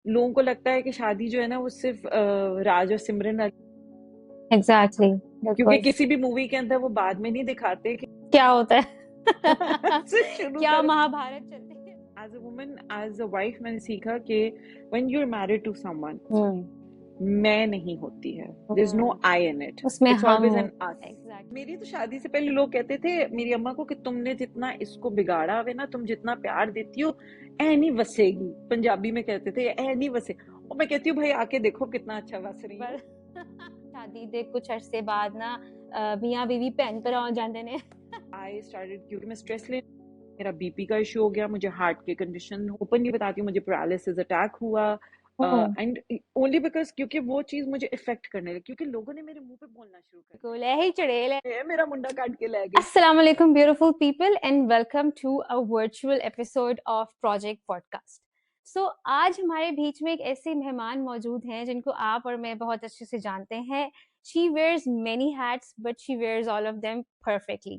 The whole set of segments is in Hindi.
लोगों को लगता है कि शादी जो है ना वो सिर्फ राज और सिमरन एग्जैक्टली क्योंकि बिल्कुल किसी भी मूवी के अंदर वो बाद में नहीं दिखाते कि क्या होता है से शुरू क्या कर महाभारत चलती है। As a woman as a wife मैंने सीखा कि when you are married to someone मैं नहीं होती है, there is no I in it, उसमें इट्स हम ऑलवेज एन होता अस। है एग्जैक्टली मेरी तो शादी से पहले लोग कहते थे मेरी अम्मा को कि तुमने जितना इसको बिगाड़ा हुआ ना, तुम जितना प्यार देती हो ऐ नहीं वसेगी, पंजाबी में कहते थे ऐ नहीं वसे, और मैं कहती हूँ भाई आके देखो कितना अच्छा वस रही हूँ। शादी दे कुछ अरसे बाद ना मियां बीवी भैन भरा हो जाते ने। आई स्टार्टेड क्योंकि मैं स्ट्रेस ले, मेरा बीपी का इशू हो गया, मुझे हार्ट की कंडीशन ओपनली बताती हूँ, मुझे पैरालिसिस अटैक हुआ एंड ओनली बिकॉज क्योंकि वो चीज मुझे इफेक्ट करने लगी, क्योंकि लोगों ने मेरे मुंह पे बोलना शुरू कर बिल्कुल यही चुड़ैल है। दिया मेरा मुंडा काट के ले गई। Assalamu alaikum, beautiful people, and welcome to a virtual episode of Project Podcast. So, आज हमारे बीच में एक ऐसे मेहमान मौजूद हैं जिनको आप और मैं बहुत अच्छे से जानते हैं. She wears many hats, but she wears all of them perfectly.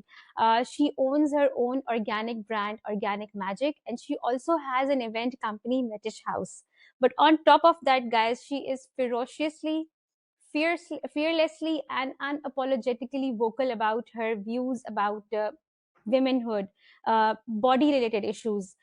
She owns her own organic brand, Organic Magic, and she also has an event company, Metish House. But on top of that, guys, she is fearlessly and unapologetically vocal about her views about womanhood, body related issues,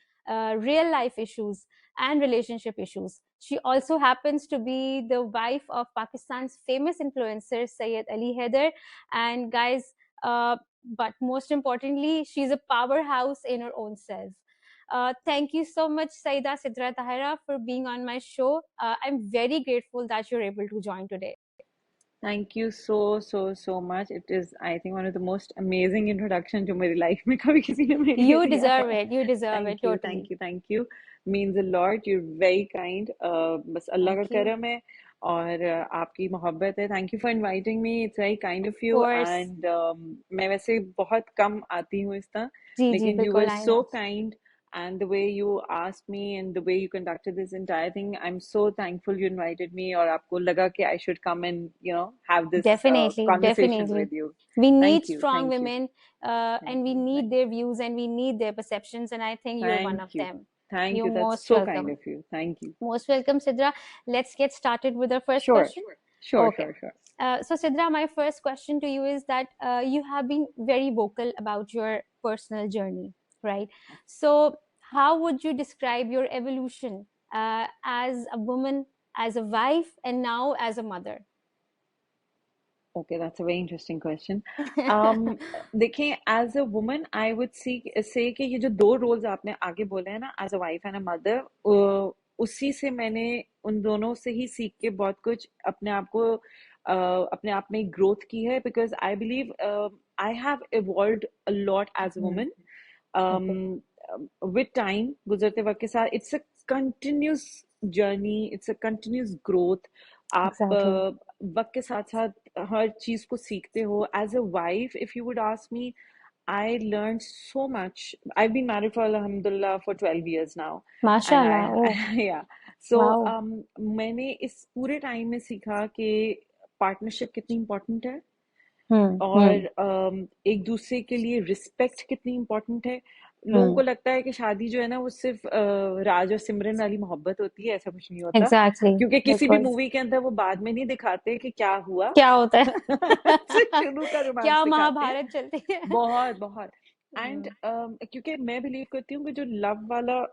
real life issues, and relationship issues. She also happens to be the wife of Pakistan's famous influencer Syed Ali Haider. And guys, but most importantly, she's a powerhouse in her own self. Thank you so much, Saida Sidra Tahira, for being on my show. I'm very grateful that you're able to join today. Thank you so much, it is I think one of the most amazing introduction जो मेरी लाइफ में कभी किसी ने मेरे लिए You दिया deserve है। it. You deserve it. Thank you Totally. Thank you thank you, means a lot, you very kind, बस अल्लाह का Thank you. करम है और आपकी मोहब्बत है। Thank you for inviting me, it's very kind of Of you course. And मैं वैसे बहुत कम आती हूँ इस तरह, जी लेकिन यू वर बिल्कुल I so know. Kind and the way you asked me and the way you conducted this entire thing, I'm so thankful you invited me और आपको लगा कि I should come and have this Definitely, conversation definitely. with you. We need Thank you, strong thank you, women, thank and we you, need thank their views and we need their perceptions. And I think you're one of thank you, them. thank You're you, that's most so kind welcome. of you, thank you. Most welcome, Sidra. Let's get started with our first Sure, question. sure, Okay. sure, sure. So, Sidra, my first question to you is that you have been very vocal about your personal journey, right? So, how would you describe your evolution as a woman, as a wife, and now as a mother? Okay, that's a very interesting question. देखिए, as a woman I would say कि ये जो दो रोल्स आपने आगे बोले हैं ना, as a wife and a mother, उसी से मैंने उन दोनों से ही सीख के बहुत कुछ अपने आप को अपने आप में ग्रोथ की है, because I believe I have evolved a lot as a woman with time, गुजरते वक्त के साथ। It's a continuous journey, it's a continuous growth. आप Exactly. वक्त के साथ साथ हर चीज को सीखते हो। As a wife, if you would ask me, I learned so much. I've been married for Alhamdulillah for 12 years now, and MashaAllah. I Oh, yeah. So wow. मैंने इस पूरे टाइम में सीखा कि पार्टनरशिप कितनी इम्पोर्टेंट है Hmm. और एक दूसरे के लिए रिस्पेक्ट कितनी इम्पोर्टेंट है। लोगों को Hmm. लगता है कि शादी जो है ना वो सिर्फ राज और सिमरन वाली मोहब्बत होती है, ऐसा कुछ नहीं होता, Exactly. क्योंकि किसी भी बिल्कुल मूवी के अंदर वो बाद में नहीं दिखाते कि क्या हुआ क्या होता है से शुरू का रोमांस क्या दिखाते हैं। महाभारत चलती है। बहुत बहुत एंड हम्म, क्योंकि मैं बिलीव करती हूँ कि जो लव वाला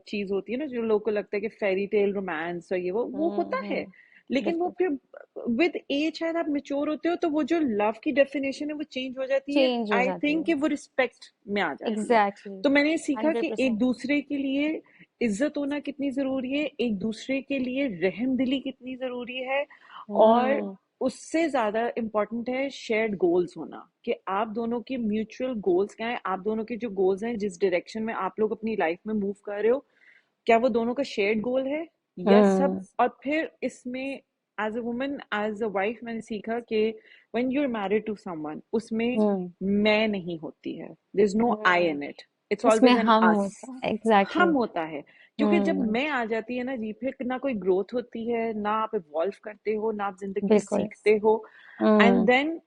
चीज होती है ना, जो लोगों को लगता है कि फेरी टेल रोमांस और ये वो होता है, लेकिन वो बिल्कुल फिर विद एज शायद आप मेच्योर होते हो तो वो जो लव की डेफिनेशन है वो चेंज हो जाती है। चेंज हो आई जाती थिंक है। कि वो रिस्पेक्ट में आ जाती है। एग्जैक्टली तो मैंने सीखा कि एक 100%। दूसरे के लिए इज्जत होना कितनी जरूरी है, एक दूसरे के लिए रहम दिली कितनी जरूरी है, और हम्म उससे ज्यादा इम्पोर्टेंट है शेयर्ड गोल्स होना, कि आप दोनों के म्यूचुअल गोल्स क्या है, आप दोनों के जो गोल्स हैं, जिस डायरेक्शन में आप लोग अपनी लाइफ में मूव कर रहे हो, क्या वो दोनों का शेयर्ड गोल है या सब। हम्म और फिर इसमें as a woman as a wife मैंने सीखा कि when you are married to someone, उसमें हम्म मैं नहीं होती है, there is no I hmm in it, it's उसमें ऑलवेज एन हम अस। होता है एग्जैक्टली। हम होता है, क्योंकि जब हम्म मैं आ जाती है ना जी, फिर ना कोई ग्रोथ होती है, ना आप इवॉल्व करते हो, ना आप जिंदगी बिल्कुल। सीखते हो। And hmm then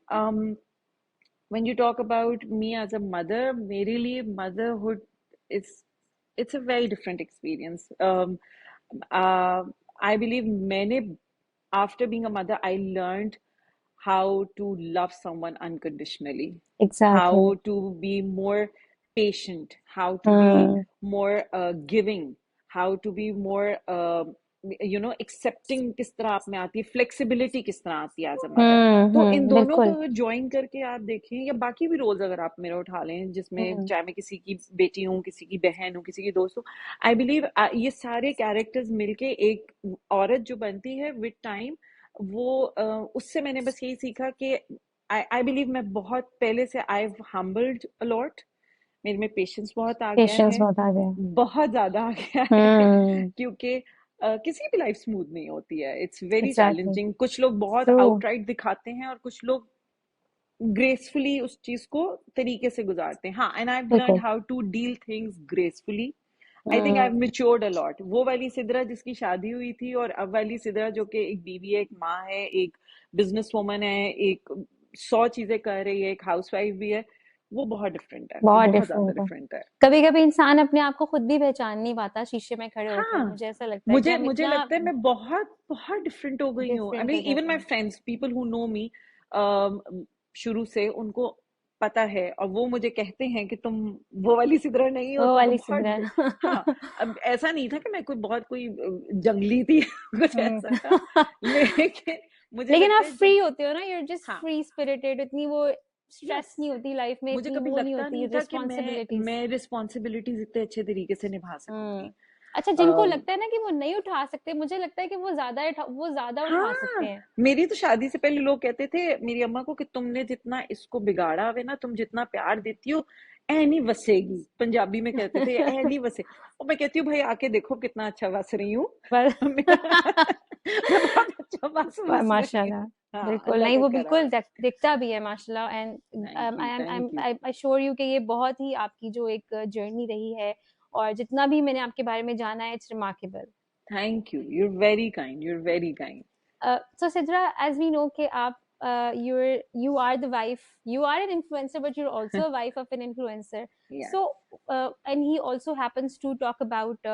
when you talk about me as a mother, मेरे लिए motherhood is, it's a very different experience. I believe मैंने after being a mother, I learned how to love someone unconditionally, Exactly. how to be more patient, how to be Hmm. more giving, how to be more, accepting किस तरह आप में आती है, flexibility किस तरह आती है as a mother. तो इन दोनों को बिल्कुल। अगर ज्वाइन करके आप देखें, या बाकी भी रोल्स अगर आप मेरा उठा लें, जिसमें हम्म। चाहे मैं किसी की बेटी हूँ, किसी की बहन हूँ, किसी की दोस्त हूँ, आई बिलीव ये सारे कैरेक्टर्स मिलके एक औरत जो बनती है विद टाइम, वो उससे मैंने बस यही सीखा कि आई बिलीव मैं बहुत पहले से आई हम्बल्ड अलॉट, मेरे में पेशेंस बहुत आ गया पेशेंस है, बहुत आ गया। बहुत ज्यादा आ गया है हम्म। क्योंकि किसी की लाइफ स्मूथ नहीं होती है, इट्स वेरी एग्जैक्टली। चैलेंजिंग. कुछ लोग बहुत ट्रू। आउटराइट दिखाते हैं और कुछ लोग ग्रेसफुली उस चीज को तरीके से गुजारते हैं. हाँ, एंड आई हैव लर्नड बिल्कुल। How to deal things gracefully. I think I have hmm. Matured a lot. वो वाली सिद्रा जिसकी शादी हुई थी और अब वाली सिद्रा जो कि एक बीवी है, एक माँ है, एक बिजनेस वुमन है, एक 100 चीजें कर रही है, एक हाउसवाइफ भी है, वो बहुत डिफरेंट है, वो बहुत बहुत ज्यादा डिफरेंट है। डिफरेंट है. कभी कभी इंसान अपने आप को खुद भी पहचान नहीं पाता शीशे में खड़े होकर, हाँ, मुझे ऐसा लगता है कि मुझे हम मुझे इतना लगता है मैं बहुत बहुत डिफरेंट हो गई हूँ. आई डिफरेंट मीन हो इवन जाते माय हैं। फ्रेंड्स, पीपल हु नो मी, शुरू से उनको पता है और वो मुझे कहते हैं कि तुम वो वाली सिद्रा नहीं हो, वो तुम तो वाली बहुत सिमरन। हाँ. अब ऐसा नहीं था कि मैं कोई जंगली थी कुछ ऐसा था, हम्म। लेकिन मुझे लेकिन लगता आप है जब, फ्री होते हो ना, you're just हाँ, फ्री स्पिरिटेड, इतनी वो यस, स्ट्रेस नहीं होती लाइफ में, मुझे इतनी कभी वो नहीं लगता होती नहीं था कि मैं रिस्पॉन्सिबिलिटीज। मैं रिस्पॉन्सिबिलिटीज इतने अच्छे तरीके से निभा हम्म। सकूंगी. अच्छा, जिनको लगता है ना कि वो नहीं उठा सकते, मुझे लगता है कि वो ज्यादा उठा सकते हाँ, हैं। मेरी तो शादी से पहले लोग कहते थे मेरी अम्मा को कि तुमने जितना इसको बिगाड़ा हुआ है ना, तुम जितना प्यार देती हो, ऐ नहीं वसेगी. पंजाबी में कहते थे ऐ नहीं वसे. और मैं कहती हूँ भाई आके देखो कितना अच्छा वस रही हूँ. पर मैं बहुत अच्छा वस रही हूँ. माशाल्लाह। हाँ, बिल्कुल, अल्लाह नहीं का वो करम बिल्कुल है. दिखता भी है माशाल्लाह। And thank you, thank you. I sure you कि ये बहुत ही आपकी जो एक जर्नी रही है, और जितना भी मैंने आपके बारे में जाना है, it's remarkable. Thank you, you're very kind, you're very kind. So Sidra, as we know कि आप you are the wife, you are an influencer, but you're also a wife of an influencer. Yes, So and he also happens to talk about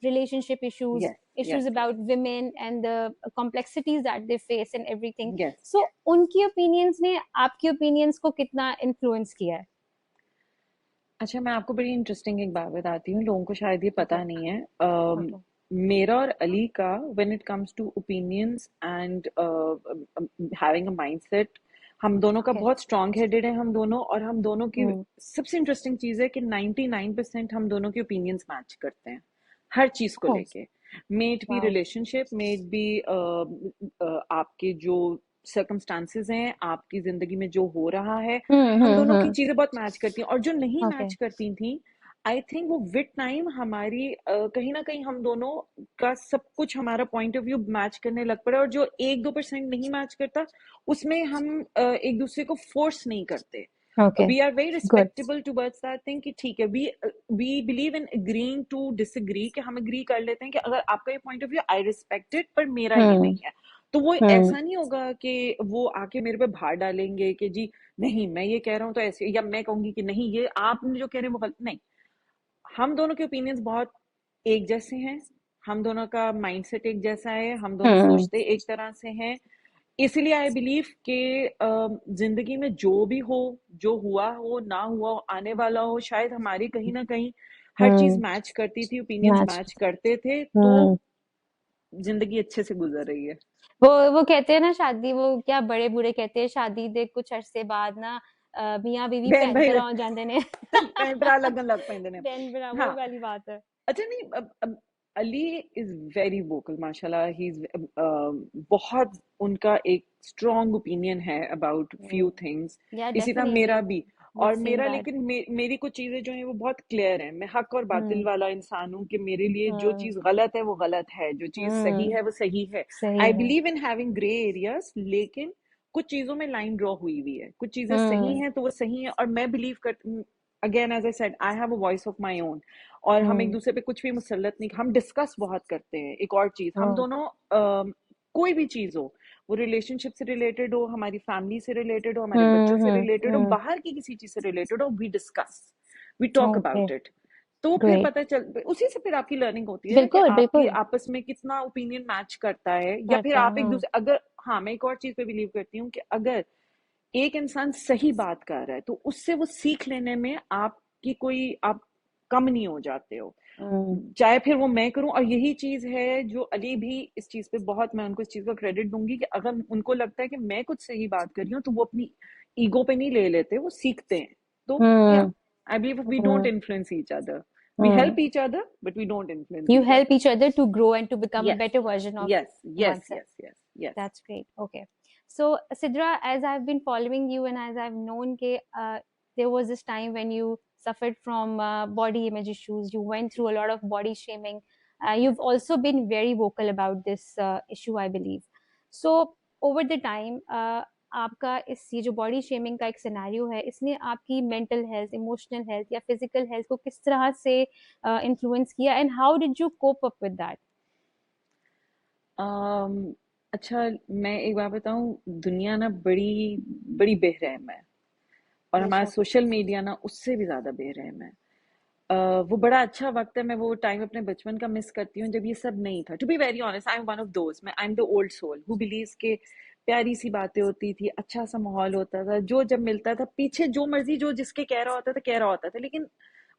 relationship issues, yes, yes, issues yes, about women and the complexities that they face and everything. yes. So उनकी opinions ने आपकी opinions को कितना influence किया है? अच्छा, मैं आपको बड़ी इंटरेस्टिंग एक बात बताती हूँ, लोगों को शायद ये Okay, पता नहीं है. okay, मेरा और अली का when it comes to opinions and having a mindset, हम दोनों का okay. बहुत स्ट्रांग हेडेड है हम दोनों. और हम दोनों की Hmm. सबसे इंटरेस्टिंग चीज़ है कि 99% हम दोनों की ओपिनियंस मैच करते हैं हर चीज़ को Oh, लेके. Maybe wow. Relationship, maybe आपके जो सर्कमस्टांसेस हैं, आपकी जिंदगी में जो हो रहा है, हम दोनों की Hmm. चीजें बहुत मैच करती हैं. और जो नहीं मैच Okay. करती थी, आई थिंक वो विद टाइम हमारी कहीं ना कहीं हम दोनों का सब कुछ, हमारा पॉइंट ऑफ व्यू मैच करने लग पड़ा. और जो 1-2% नहीं मैच करता, उसमें हम एक दूसरे को फोर्स नहीं करते. Okay. We are very Good. Respectable towards that thing कि ठीक है, we believe in agreeing to disagree, कि हम एग्री कर लेते हैं कि अगर आपका ये point of view I respect it, पर मेरा ये Hmm. नहीं है. तो वो Hmm. ऐसा नहीं होगा कि वो आके मेरे पे भार डालेंगे कि जी नहीं मैं ये कह रहा हूँ तो ऐसे, या मैं कहूंगी कि नहीं ये आपने जो कह रहे हैं वो गलत. नहीं, हम दोनों के ओपिनियंस बहुत एक जैसे हैं, हम दोनों का माइंडसेट एक जैसा है, हम दोनों Hmm. सोचते एक तरह से हैं. इसलिए आई बिलीव कि जिंदगी में जो भी हो, जो हुआ हो, ना हुआ हो, आने वाला हो, शायद हमारी कहीं ना कहीं हर चीज Hmm. मैच करती थी, ओपिनियंस मैच। मैच करते थे, तो हम्म। जिंदगी अच्छे से गुजर रही है. वो कहते हैं ना, शादी वो क्या बड़े बूढ़े कहते हैं, शादी दे कुछ अरसे बाद ना मियाँ बीवी बहन भैन भाई भरा हो जाते ने। भैन भरा लगन लग पैंदे ने. भैन भरा, वो हाँ, वाली बात है। अच्छा नहीं, अब अली इज वेरी वोकल माशाल्लाह. ही इज बहुत, उनका एक स्ट्रॉन्ग ओपिनियन है अबाउट फ्यू थिंग्स. या इसी तरह डेफिनेटली, मेरा भी. वी और सीन मेरा, दैट। लेकिन मेरी कुछ चीजें जो हैं वो बहुत क्लियर हैं. मैं हक और बातिल हम्म। वाला इंसान हूँ कि मेरे लिए जो हम्म। चीज गलत है वो गलत है, जो चीज सही हम्म। है वो सही है. सही आई है। Believe in having grey areas, लेकिन कुछ चीजों में लाइन ड्रॉ हुई हुई है. कुछ चीजें सही हम्म। हैं तो वो सही है, और मैं बिलीव कर, again as I said, I have a voice of my own. और हम एक हम्म। दूसरे पे कुछ भी मुसल्लत नहीं, हम डिस्कस बहुत करते हैं. एक और चीज, ओ। हम दोनों कोई भी चीज हो, वो रिलेशनशिप से रिलेटेड हो, हमारी फैमिली से रिलेटेड हो, हमारे बच्चों से रिलेटेड हो, हम्म। बाहर की किसी चीज से रिलेटेड हो, we discuss, we talk okay. About it. तो फिर ग्रेट। पता चल, उसी से फिर आपकी लर्निंग होती है ना कि बिल्कुल आपकी बिल्कुल आपस में कितना ओपिनियन मैच करता है, या फिर करता है। आप एक दूसरे, अगर, हाँ, मैं एक और चीज पे बिलीव करती हूँ कि अगर एक इंसान सही बात कर रहा है तो उससे वो सीख लेने में आपकी कोई, आप कम नहीं हो जाते हो, हम्म चाहे फिर वो मैं करूं। और यही चीज है जो अली भी इस चीज पे बहुत, मैं उनको इस चीज का क्रेडिट दूंगी कि अगर उनको लगता है कि मैं कुछ सही बात कर रही हूँ तो वो अपनी ईगो पे नहीं ले लेते, वो सीखते हैं। तो या hmm I believe we don't hmm influence each other, we hmm help each other but we don't influence You each help other. each other to grow and to become a yes, better version of yes, yes, oneself. Yes, yes, yes. That's great. Okay. So, Sidra, as I've been following you and as I've known there was this time when you suffered from body image issues, you went through a lot of body shaming. You've also been very vocal about this issue, I believe. So, over the time, आपका इस ये जो बॉडी शेमिंग का एक सिनेरियो है, इसने आपकी मेंटल हेल्थ, इमोशनल हेल्थ या फिजिकल हेल्थ को किस तरह से इन्फ्लुएंस किया, and how did you cope up with that? Um, अच्छा, मैं एक बात बताऊं, दुनिया ना बड़ी बड़ी बेरहम है, और हमारा बेशक। सोशल मीडिया ना उससे भी ज्यादा बेरहम है। वो बड़ा अच्छा वक्त है, मैं वो टाइम अपने बचपन का मिस करती हूँ जब ये सब नहीं था। To be very honest, I am one of those, मैं I am the old soul who believes के प्यारी सी बातें होती थी, अच्छा सा माहौल होता था, जो जब मिलता था पीछे जो मर्जी जो जिसके कह रहा होता था कह रहा होता था, लेकिन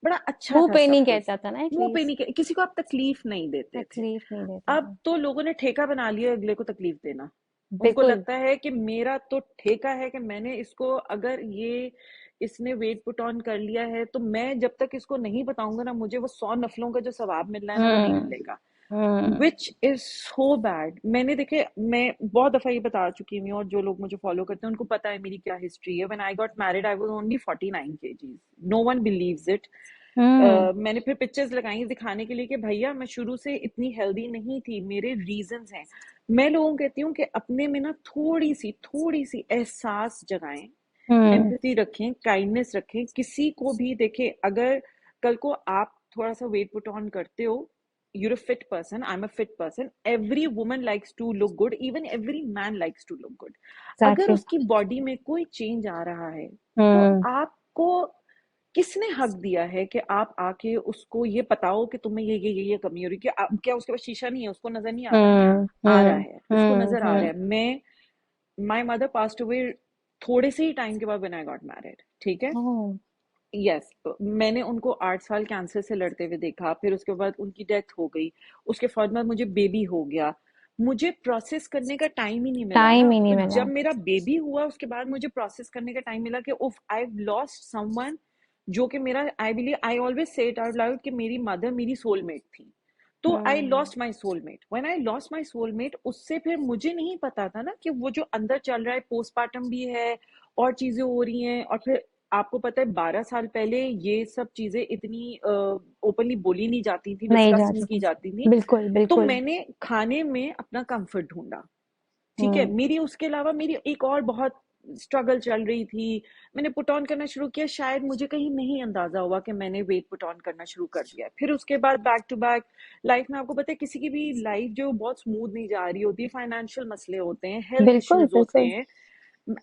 बड़ा अच्छा मुंह था पे सब नहीं कुछ। कहता था ना मुंह पे एटलीस्ट। नहीं किसी को आप तकलीफ नहीं देते थे। तकलीफ नहीं देता अब था। तो लोगों ने ठेका बना लिया अगले को तकलीफ देना। उनको बिल्कुल। लगता है कि मेरा तो ठेका है कि मैंने इसको, अगर ये इसने वेट पुट ऑन कर लिया है तो मैं जब तक इसको नहीं बताऊंगा ना, मुझे वो 100 नफलों का जो सवाब मिलना है ना वो नहीं हम्म मिलेगा। हम्म विच इज सो बैड। मैंने देखे, मैं बहुत दफा ये बता चुकी हूँ, और जो लोग मुझे फॉलो करते हैं उनको पता है मेरी क्या हिस्ट्री है। When I got married I was only 49 kgs। No one believes it. Hmm मैंने फिर पिक्चर्स लगाई दिखाने के लिए कि भैया मैं शुरू से इतनी हेल्दी नहीं थी, मेरे रीजंस हैं। मैं लोगों को कहती हूँ कि अपने में ना थोड़ी सी एहसास जगाएं, हम्म एम्पैथी रखें, काइंडनेस रखें, किसी को भी देखें। अगर कल को आप थोड़ा सा वेट पुट ऑन करते हो, you're a fit person, I'm a fit person, every woman likes to look good, even every man likes to look good। अगर एग्जैक्टली। उसकी बॉडी में कोई चेंज आ रहा है तो हम्म आपको किसने हक दिया है कि आप आके उसको ये बताओ कि तुम्हें ये कमी हो रही है? क्या उसके पास शीशा नहीं है, उसको नजर नहीं आ रहा? आ रहा है, उसको नजर आ रहा है। मैं, माई मदर पास्ट अवे थोड़े से ही टाइम के बाद व्हेन आई गॉट मैरिड, ठीक है। ओह। यस, मैंने उनको 8 साल कैंसर से लड़ते हुए देखा, फिर उसके बाद उनकी डेथ हो गई, उसके फौरन बाद मुझे बेबी हो गया। मुझे प्रोसेस करने का टाइम ही नहीं मिला टाइम ना, ही नहीं तो मिला। जब मेरा बेबी हुआ उसके बाद मुझे प्रोसेस करने का टाइम मिला कि उफ, आई लॉस्ट समवन, जो कि मेरा, I believe, I always say it out loud कि मेरी मदर मेरी सोलमेट थी। तो I hmm lost my soulmate, when I lost my soulmate, उससे फिर मुझे नहीं पता था ना कि वो जो अंदर चल रहा है, पोस्टमार्टम भी है और चीजें हो रही हैं। और फिर आपको पता है 12 साल पहले ये सब चीजें इतनी ओपनली बोली नहीं जाती थी, नहीं डिस्कस जा नहीं की सका। जाती थी। बिल्कुल तो बिल्कुल। मैंने खाने में अपना कंफर्ट ढूंढा, ठीक है। हम्म मेरी उसके अलावा मेरी एक और बहुत स्ट्रगल चल रही थी। मैंने पुट ऑन करना शुरू किया, शायद मुझे कहीं नहीं अंदाजा हुआ कि मैंने वेट पुट ऑन करना शुरू कर दिया। फिर उसके बाद बैक टू बैक लाइफ में, आपको पता है किसी की भी लाइफ जो बहुत स्मूथ नहीं जा रही होती है, फाइनेंशियल मसले होते हैं, हेल्थ बिल्कुल इश्यूज होते बिल्कुल। हैं,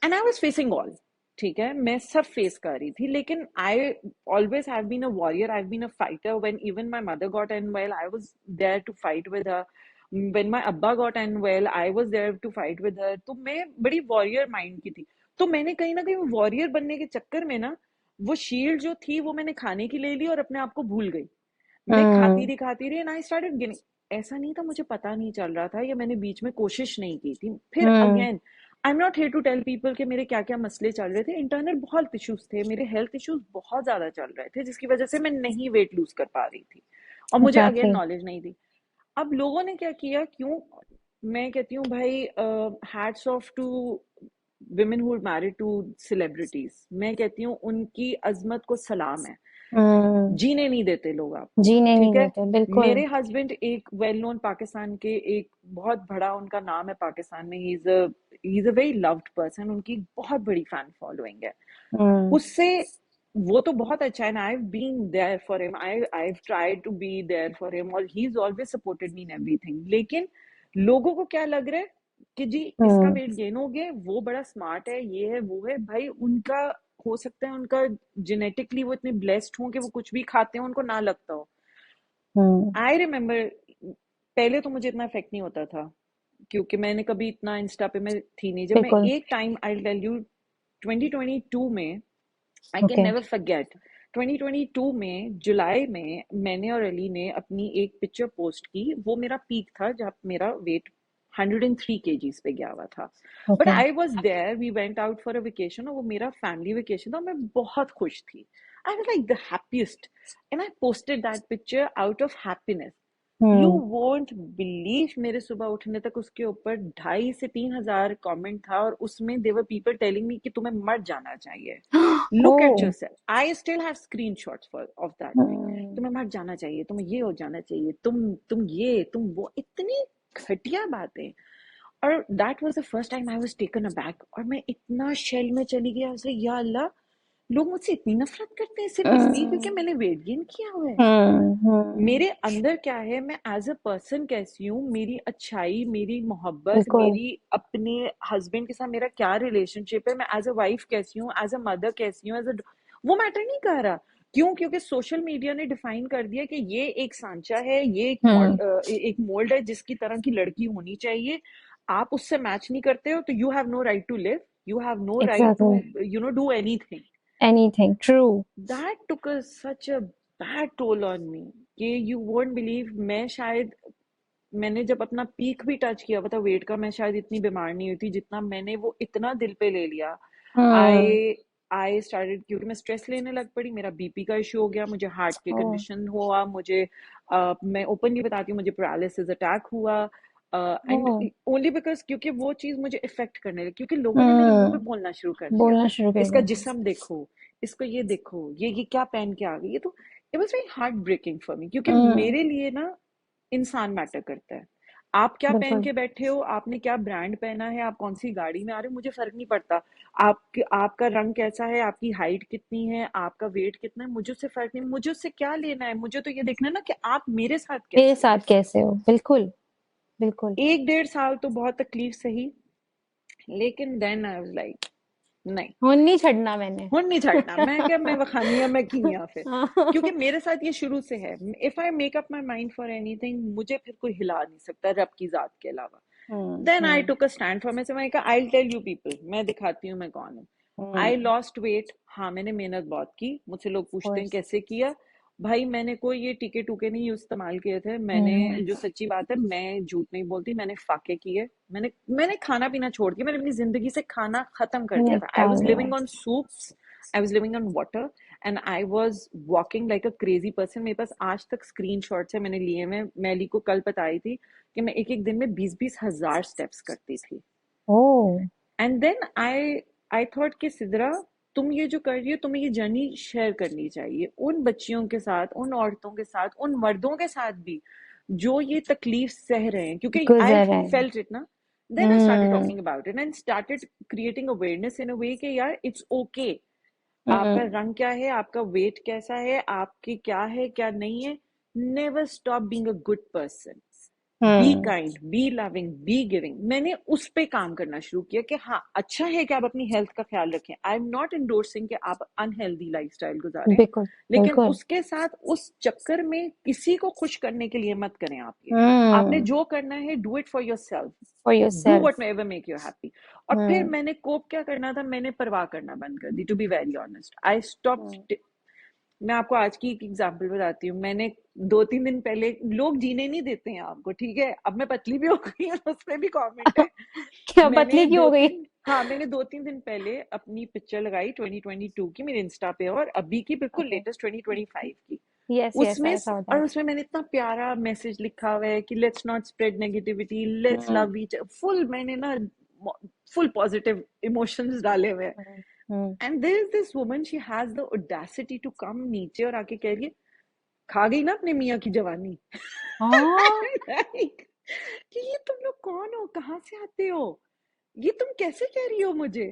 and I was facing all, ठीक है, मैं सब फेस कर रही थी। लेकिन I always have been a warrior, I have been a fighter. When even my mother got unwell, I was there to fight with her. When my अब्बा got unwell, I was there to fight with her. तो मैं बड़ी वॉरियर माइंड की थी। तो मैंने कहीं ना कहीं वॉरियर बनने के चक्कर में ना, वो शील्ड जो थी वो मैंने खाने की ले ली और अपने आप को भूल गई। मैं हम्म खाती रही एंड आई स्टार्टेड गेनिंग। ऐसा नहीं था मुझे पता नहीं चल रहा था, या मैंने बीच में कोशिश नहीं की थी। फिर hmm again, I am not here to tell people कि मेरे क्या क्या मसले चल रहे थे। इंटरनल बहुत इश्यूज थे, मेरे हेल्थ इश्यूज बहुत ज्यादा चल रहे थे, जिसकी वजह से मैं नहीं वेट लूज कर पा रही थी, और मुझे अगेन एग्जैक्टली। नॉलेज नहीं थी। अब लोगों ने क्या किया, क्यों, मैं कहती हूँ भाई, hats off to women who are married to celebrities। मैं कहती हूँ उनकी अजमत को सलाम है। हम्म जीने नहीं देते लोग आपको, जीने नहीं ठीक है। देते बिल्कुल। मेरे हस्बैंड एक वेल नोन पाकिस्तान के, एक बहुत बड़ा उनका नाम है पाकिस्तान में, he is a very loved person, उनकी बहुत बड़ी फैन फॉलोइंग है। हम्म उससे, वो तो बहुत अच्छा है, I have been there for him, I have tried to be there for him, और he is always supported me in everything. लेकिन लोगों को क्या लग रहा है कि जी इसका हम्म वेट गेन हो गया, वो बड़ा स्मार्ट है, ये है वो है। भाई उनका हो सकता है उनका जेनेटिकली वो इतने ब्लेस्ड हों कि वो कुछ भी खाते हो उनको ना लगता हो। हम्म। आई रिमेम्बर पहले तो मुझे इतना इफेक्ट नहीं होता था क्योंकि मैंने कभी इतना इंस्टा पे मैं थी नहीं। जब मैं बिल्कुल। एक टाइम, आई टेल यू, 2022 में, I can okay. Never forget, 2022 में जुलाई में मैंने और अली ने अपनी एक पिक्चर पोस्ट की। वो मेरा पीक था जब मेरा वेट 103 kgs पे गया हुआ था। But okay. I was there, we went out for a vacation, और वो मेरा फैमिली वेकेशन था, मैं बहुत खुश थी। I was like the happiest, and I posted that picture out of happiness. You hmm. Won't believe, मेरे सुबह उठने तक उसके ऊपर 2,500 से 3,000 कमेंट था, और उसमें देवर पीपल टेलिंग मी कि तुम्हें मर जाना चाहिए। Look at oh. Yourself, I still have screenshots for of that thing. Hmm. तुम्हें मर जाना चाहिए, तुम्हें ये हो जाना चाहिए, तुम ये तुम वो, इतनी घटिया बातें। और that was the first time I was taken aback, और मैं इतना शेल में चली गई। ऐसे, या अल्लाह, लोग मुझसे इतनी नफरत करते हैं सिर्फ इसलिए क्योंकि मैंने वेट गेन किया हुआ है। हम्म। मेरे अंदर क्या है, मैं एज अ पर्सन कैसी हूँ, मेरी अच्छाई, मेरी मोहब्बत, बिल्कुल। मेरी अपने हस्बैंड के साथ मेरा क्या रिलेशनशिप है, मैं एज अ वाइफ कैसी हूँ, एज अ मदर कैसी हूँ, एज अ, वो मैटर नहीं कर रहा। क्यों? क्योंकि सोशल मीडिया ने डिफाइन कर दिया कि ये एक सांचा है, ये हम्म। एक मोल्ड है जिसकी तरह की लड़की होनी चाहिए। आप उससे मैच नहीं करते हो तो you have no right to live, you have no right to, exactly. do anything. Anything true. That took such a bad toll on me कि you won't believe, मैं शायद, मैंने जब अपना पीक भी टच किया हुआ था वेट का, मैं शायद इतनी बीमार नहीं हुई थी जितना मैंने वो इतना दिल पे ले लिया। हम्म। आई आई स्टार्टेड, क्योंकि मैं स्ट्रेस लेने लग पड़ी, मेरा बीपी का इशू हो गया, मुझे हार्ट की ओ। कंडीशन हुआ, मुझे मैं ओपनली बताती हूँ, मुझे पैरालिसिस अटैक हुआ। And oh. ओनली बिकॉज क्योंकि वो चीज मुझे इफेक्ट करने लगी, क्योंकि लोगों ने मेरे मुंह पे हम्म। बोलना शुरू कर दिया। बोलना शुरू कर इसका दिया। जिस्म देखो, इसको ये देखो, ये क्या पहन के आ गई, ये तो, it was very heart breaking for me, क्योंकि हम्म। मेरे लिए ना इंसान मैटर करता है। आप क्या पहन बिल्कुल। के बैठे हो, आपने क्या ब्रांड पहना है, आप कौन सी गाड़ी में आ रहे हो, मुझे फर्क नहीं पड़ता। आप, आपका रंग कैसा है, आपकी हाइट कितनी है, आपका वेट कितना है, मुझे उससे फर्क नहीं, मुझे उससे क्या लेना है, मुझे तो ये देखना है ना कि आप मेरे साथ मेरे कैसे हो। साथ कैसे हो, बिल्कुल। बिल्कुल। 1 डेढ़ साल तो बहुत तकलीफ सही, लेकिन देन आई वाज लाइक, नहीं, खून नहीं छड़ना मैंने। हुन नहीं छड़ना, मैं क्या, मैं वखानिया, मैं कीनिया फिर। क्योंकि मेरे साथ ये शुरू से है, if I make up my mind for anything, मुझे फिर कोई हिला नहीं सकता रब की जात के अलावा। Then I hmm. Took a stand for, मैं कहा आई टेल यू पीपल, मैं दिखाती हूँ मैं कौन हूँ। आई हम्म। लॉस्ट वेट, हाँ मैंने मेहनत बहुत की, मुझसे लोग पूछते हैं कोर्स। कैसे किया। भाई मैंने कोई ये टीके टूके नहीं इस्तेमाल किए थे, मैंने, हम्म। जो सच्ची बात है, मैं झूठ नहीं बोलती, मैंने फाके किए। मैंने खाना पीना छोड़ दिया, मैंने अपनी जिंदगी से खाना खत्म कर दिया था। आई निपटा वॉज लिया। Living on soups, I was living on water, and I was walking like a crazy person. मेरे पास आज तक स्क्रीन शॉट्स है मैंने लिए हुए। मैं अली को कल बताई थी कि मैं एक एक दिन में 20-20 हज़ार स्टेप्स करती थी। ओ। एंड देन आई थॉट कि सिद्रा, तुम ये जो कर रही हो, तुम्हें ये जर्नी शेयर करनी चाहिए उन बच्चियों के साथ, उन औरतों के साथ, उन मर्दों के साथ भी जो ये तकलीफ सह रहे हैं, क्योंकि आई गुजर है। फेल्ट इट ना। Then I started hmm. Talking about it and started creating awareness in a way कि यार इट्स ओके। आपका हम्म। रंग क्या है, आपका वेट कैसा है, आपकी क्या है क्या नहीं है, never stop being a good person. Be hmm. Kind, be loving, be giving. मैंने उस पे काम करना शुरू किया कि हाँ, अच्छा है कि आप अपनी हेल्थ का ख्याल रखें। आई एम नॉट इंडोर्सिंग कि आप अनहेल्दी लाइफस्टाइल गुजारें, बिल्कुल। लेकिन बिल्कुल। उसके साथ उस चक्कर में किसी को खुश करने के लिए मत करें। आप ये, आपने हम्म। जो करना है, do it for your self, for do yourself. What ever make you happy. और फिर हम्म। मैंने कोप क्या करना था, मैंने परवाह करना बंद कर दी, to be very honest. I stop. Hmm. मैं आपको आज की एक एग्जांपल बताती हूँ। मैंने 2-3 दिन पहले, लोग जीने नहीं देते हैं आपको, ठीक है, अब मैं पतली भी हो गई और उस पे भी कमेंट है। क्या मैंने पतली क्यों दो हो गई? तीन हाँ, मैंने 2-3 दिन पहले अपनी पिक्चर लगाई 2022 की मेरे इंस्टा पे, और अभी की बिल्कुल ओके। लेटेस्ट 2025 की। यस यस, उसमें आई सॉ और दैट। उसमें मैंने इतना प्यारा मैसेज लिखा हुआ है कि let's not spread negativity, let's hmm. Love each, full मैंने ना फुल पॉजिटिव इमोशंस डाले हुए हैं। Hmm. And there is this woman, she has the audacity to come नीचे और आके कह रही है, खा गई ना अपने मियाँ की जवानी। हाँ। Like, कि ये तुम लोग कौन हो, कहाँ से आते हो, ये तुम कैसे कह रही हो मुझे।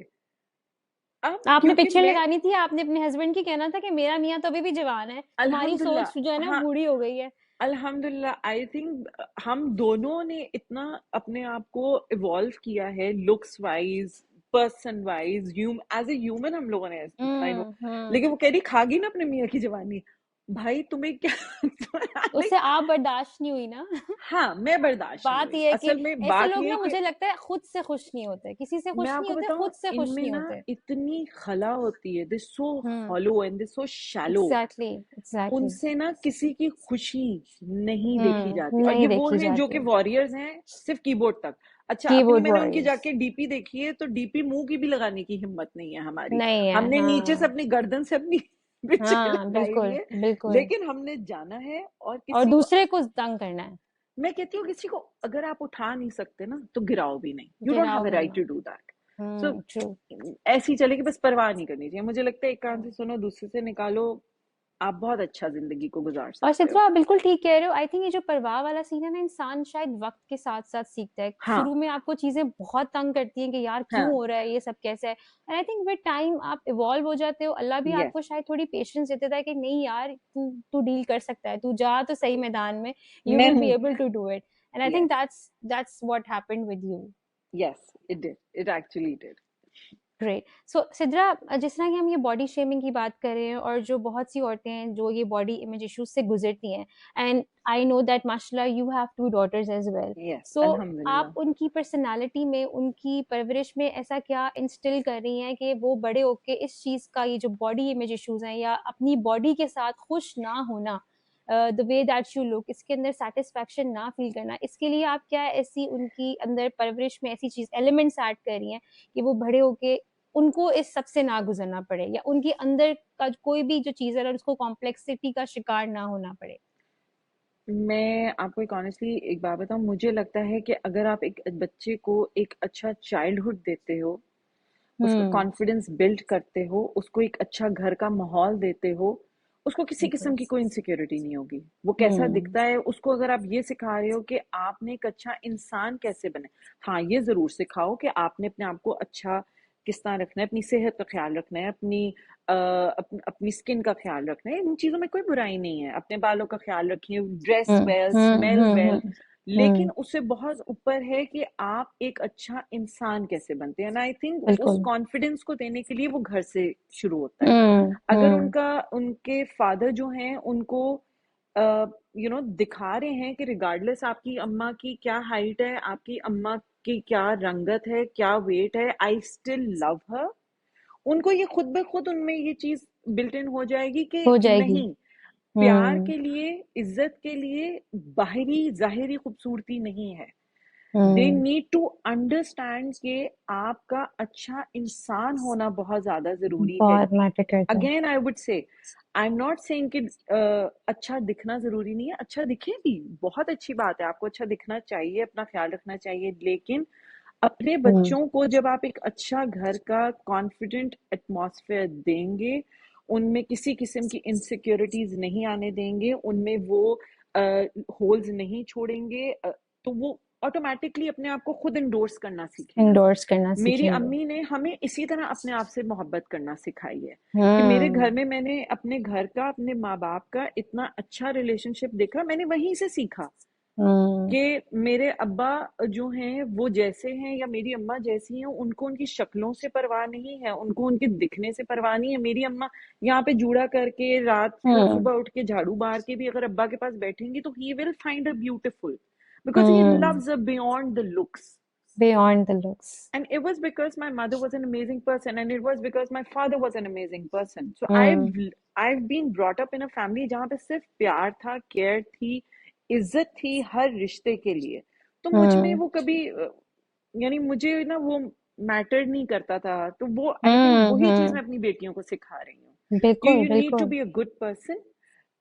अब आपने क्योंकि पिक्चर मैं, लगानी थी, आपने अपने हस्बैंड की कहना था कि मेरा मियाँ तो अभी भी जवान है, तुम्हारी सोच जो है अल्हम्दुलिल्लाह, ना हाँ, बूढ़ी हो गई है। अल्हम्दुलिल्लाह, आई थिंक हम दोनों ने इतना अपने आप को इवॉल्व किया है looks wise, person wise as a human हम लोगों ने आई नो, हम्म। लेकिन वो कह रही खागी ना अपने मियाँ की जवानी, भाई तुम्हें क्या उससे लाइक, आप बर्दाश्त नहीं हुई ना। हाँ मैं बर्दाश्त नहीं बात हुई, ये है कि असल में ऐसे बात लोग ये है ना, कि मुझे लगता है खुद से खुश नहीं होते, किसी से मैं खुश नहीं आपको होते, बताऊं खुद से खुश इनमें नहीं ना होते। इतनी खला होती है, they so hmm. Hollow and they so shallow, exactly, exactly. उनसे ना किसी की खुशी नहीं देखी जाती। और नहीं ये वो देखी हैं जो कि जाती। वॉरियर्स हैं सिर्फ कीबोर्ड तक। अच्छा अपनी कीबोर्ड मैंने उनकी वॉरियर्स। जाके डीपी देखी है, तो डीपी मुंह की भी लगाने की हिम्मत नहीं है हमारी। नहीं है, हमने नीचे से हाँ। अपनी गर्दन से अपनी पीछे हाँ, लगाई हुई बिल्कुल, है, बिल्कुल। लेकिन हमने जाना है और और किसी को, दूसरे को तंग करना है। मैं कहती हूँ किसी को अगर आप उठा नहीं सकते ना तो गिराओ भी नहीं, यू डोंट गिराओ हैव अ भी राइट ना। To do that. So true. ऐसी चलेगी, बस परवाह नहीं करनी चाहिए। मुझे लगता है एक कान से सुनो दूसरे से निकालो, आप बहुत अच्छा जिंदगी को गुजार और सकते हो। चित्रा, आप बिल्कुल ठीक कह रहे हो। आई थिंक ये जो परवाह वाला सीन है ना, इंसान शायद वक्त के साथ साथ सीखता है। हाँ शुरू में आपको चीजें बहुत तंग करती हैं कि यार क्यों हाँ हो रहा है ये सब, कैसे है। And I think with time आप इवॉल्व हो जाते हो, अल्लाह भी यस आपको शायद थोड़ी पेशेंस देता है कि नहीं यार, तू तू डील कर सकता है, तू जा तो सही मैदान में, यू मैं विल बी हूँ। Able to do it. And I think yes that's what happened with you. Yes it did, it actually did. Great. So Sidra, जिस तरह की हम ये बॉडी शेमिंग की बात कर रहे हैं, और जो बहुत सी औरतें हैं जो ये बॉडी इमेज इश्यूज से गुजरती हैं, एंड आई नो दैट माशाल्लाह you have two daughters as well. Yes so आप अल्हम्दुलिल्लाह। उनकी पर्सनालिटी में, उनकी परवरिश में ऐसा क्या इंस्टिल कर रही हैं कि वो बड़े होके इस चीज का, ये जो बॉडी इमेज इश्यूज हैं या अपनी बॉडी के साथ खुश ना होना, the way that you look, इसके अंदर सेटिस्फैक्शन ना फील करना, इसके लिए आप क्या ऐसी उनकी अंदर परवरिश में ऐसी चीज एलिमेंट्स ऐड कर रही हैं कि वो बड़े होके उनको इस सब से ना गुजरना पड़े, या उनके अंदर का कोई भी जो चीज है उसको कॉम्प्लेक्सिटी का शिकार ना होना पड़े? मैं आपको एक ऑनेस्टली एक बात बताऊं, मुझे लगता है कि अगर आप एक बच्चे को एक अच्छा चाइल्डहुड देते हो, उसका हम्म। कॉन्फिडेंस बिल्ड करते हो, उसको एक अच्छा घर का माहौल देते हो, उसको किसी बिल्कुल। किस्म की कोई इनसिक्योरिटी नहीं होगी। वो कैसा हम्म। दिखता है उसको अगर आप ये सिखा रहे हो कि आपने एक अच्छा इंसान कैसे बने, हाँ ये जरूर सिखाओ कि आपने अपने आप को अच्छा किस तरह रखना है, अपनी सेहत का ख्याल रखना है, अपनी स्किन का ख्याल रखना है, इन चीजों में कोई बुराई नहीं है। अपने बालों का ख्याल रखिए, ड्रेस हम्म। वेल, हम्म। स्मेल वेल, हम्म। लेकिन उससे बहुत ऊपर है कि आप एक अच्छा इंसान कैसे बनते हैं। आई थिंक उस बिल्कुल। कॉन्फिडेंस को देने के लिए वो घर से शुरू होता है। हम्म। अगर हम्म। उनका उनके फादर जो हैं उनको दिखा रहे हैं कि रिगार्डलेस आपकी अम्मा की क्या हाइट है, आपकी अम्मा की क्या रंगत है, क्या वेट है, आई स्टिल लव हर, उनको ये खुद ब खुद उनमें ये चीज बिल्ट इन हो जाएगी कि हो जाएगी। नहीं, प्यार हम्म। के लिए, इज्जत के लिए बाहरी जाहिरी खूबसूरती नहीं है। दे हम्म। नीड टू अंडरस्टैंड कि आपका अच्छा इंसान होना बहुत ज्यादा जरूरी है। बहुत मैटर करता है। अगेन आई वुड से, आई एम नॉट सेइंग कि अच्छा दिखना जरूरी नहीं है, अच्छा दिखे भी बहुत अच्छी बात है, आपको अच्छा दिखना चाहिए, अपना ख्याल रखना चाहिए, लेकिन अपने हम्म। बच्चों को जब आप एक अच्छा घर का कॉन्फिडेंट एटमॉस्फेयर देंगे, उनमें किसी किस्म की इनसिक्योरिटीज नहीं आने देंगे, उनमें वो होल्स नहीं छोड़ेंगे, तो वो ऑटोमेटिकली अपने आप को खुद इंडोर्स करना सीखेगा। इंडोर्स करना मेरी सीखेंगे। अम्मी ने हमें इसी तरह अपने आप से मोहब्बत करना सिखाई है कि मेरे घर हम्म। में मैंने अपने घर का, अपने माँ बाप का इतना अच्छा रिलेशनशिप देखा, मैंने वहीं से सीखा हम्म। कि मेरे अब्बा जो हैं वो जैसे हैं या मेरी अम्मा जैसी हैं, उनको उनकी शक्लों से परवाह नहीं है, उनको उनके दिखने से परवाह नहीं है। मेरी अम्मा यहाँ पे जूड़ा करके रात को हम्म। सुबह उठ के झाड़ू मार के भी अगर अब्बा के पास बैठेंगी तो he will find a beautiful, because he hmm. Loves a beyond the looks. Beyond the looks. And it was because my mother was an amazing person, and it was because my father was an amazing person. So hmm. I've been brought up in a family जहाँ पे सिर्फ प्यार था, केयर थी, इज्जत थी हर रिश्ते के लिए। तो मुझ में हम्म। वो कभी यानी मुझे ना वो मैटर नहीं करता था। तो वो आई थिंक हम्म। वही चीज हम्म। मैं अपनी बेटियों को सिखा रही हूँ कि बिल्कुल, यू नीड टू बिल्कुल। बी अ गुड पर्सन,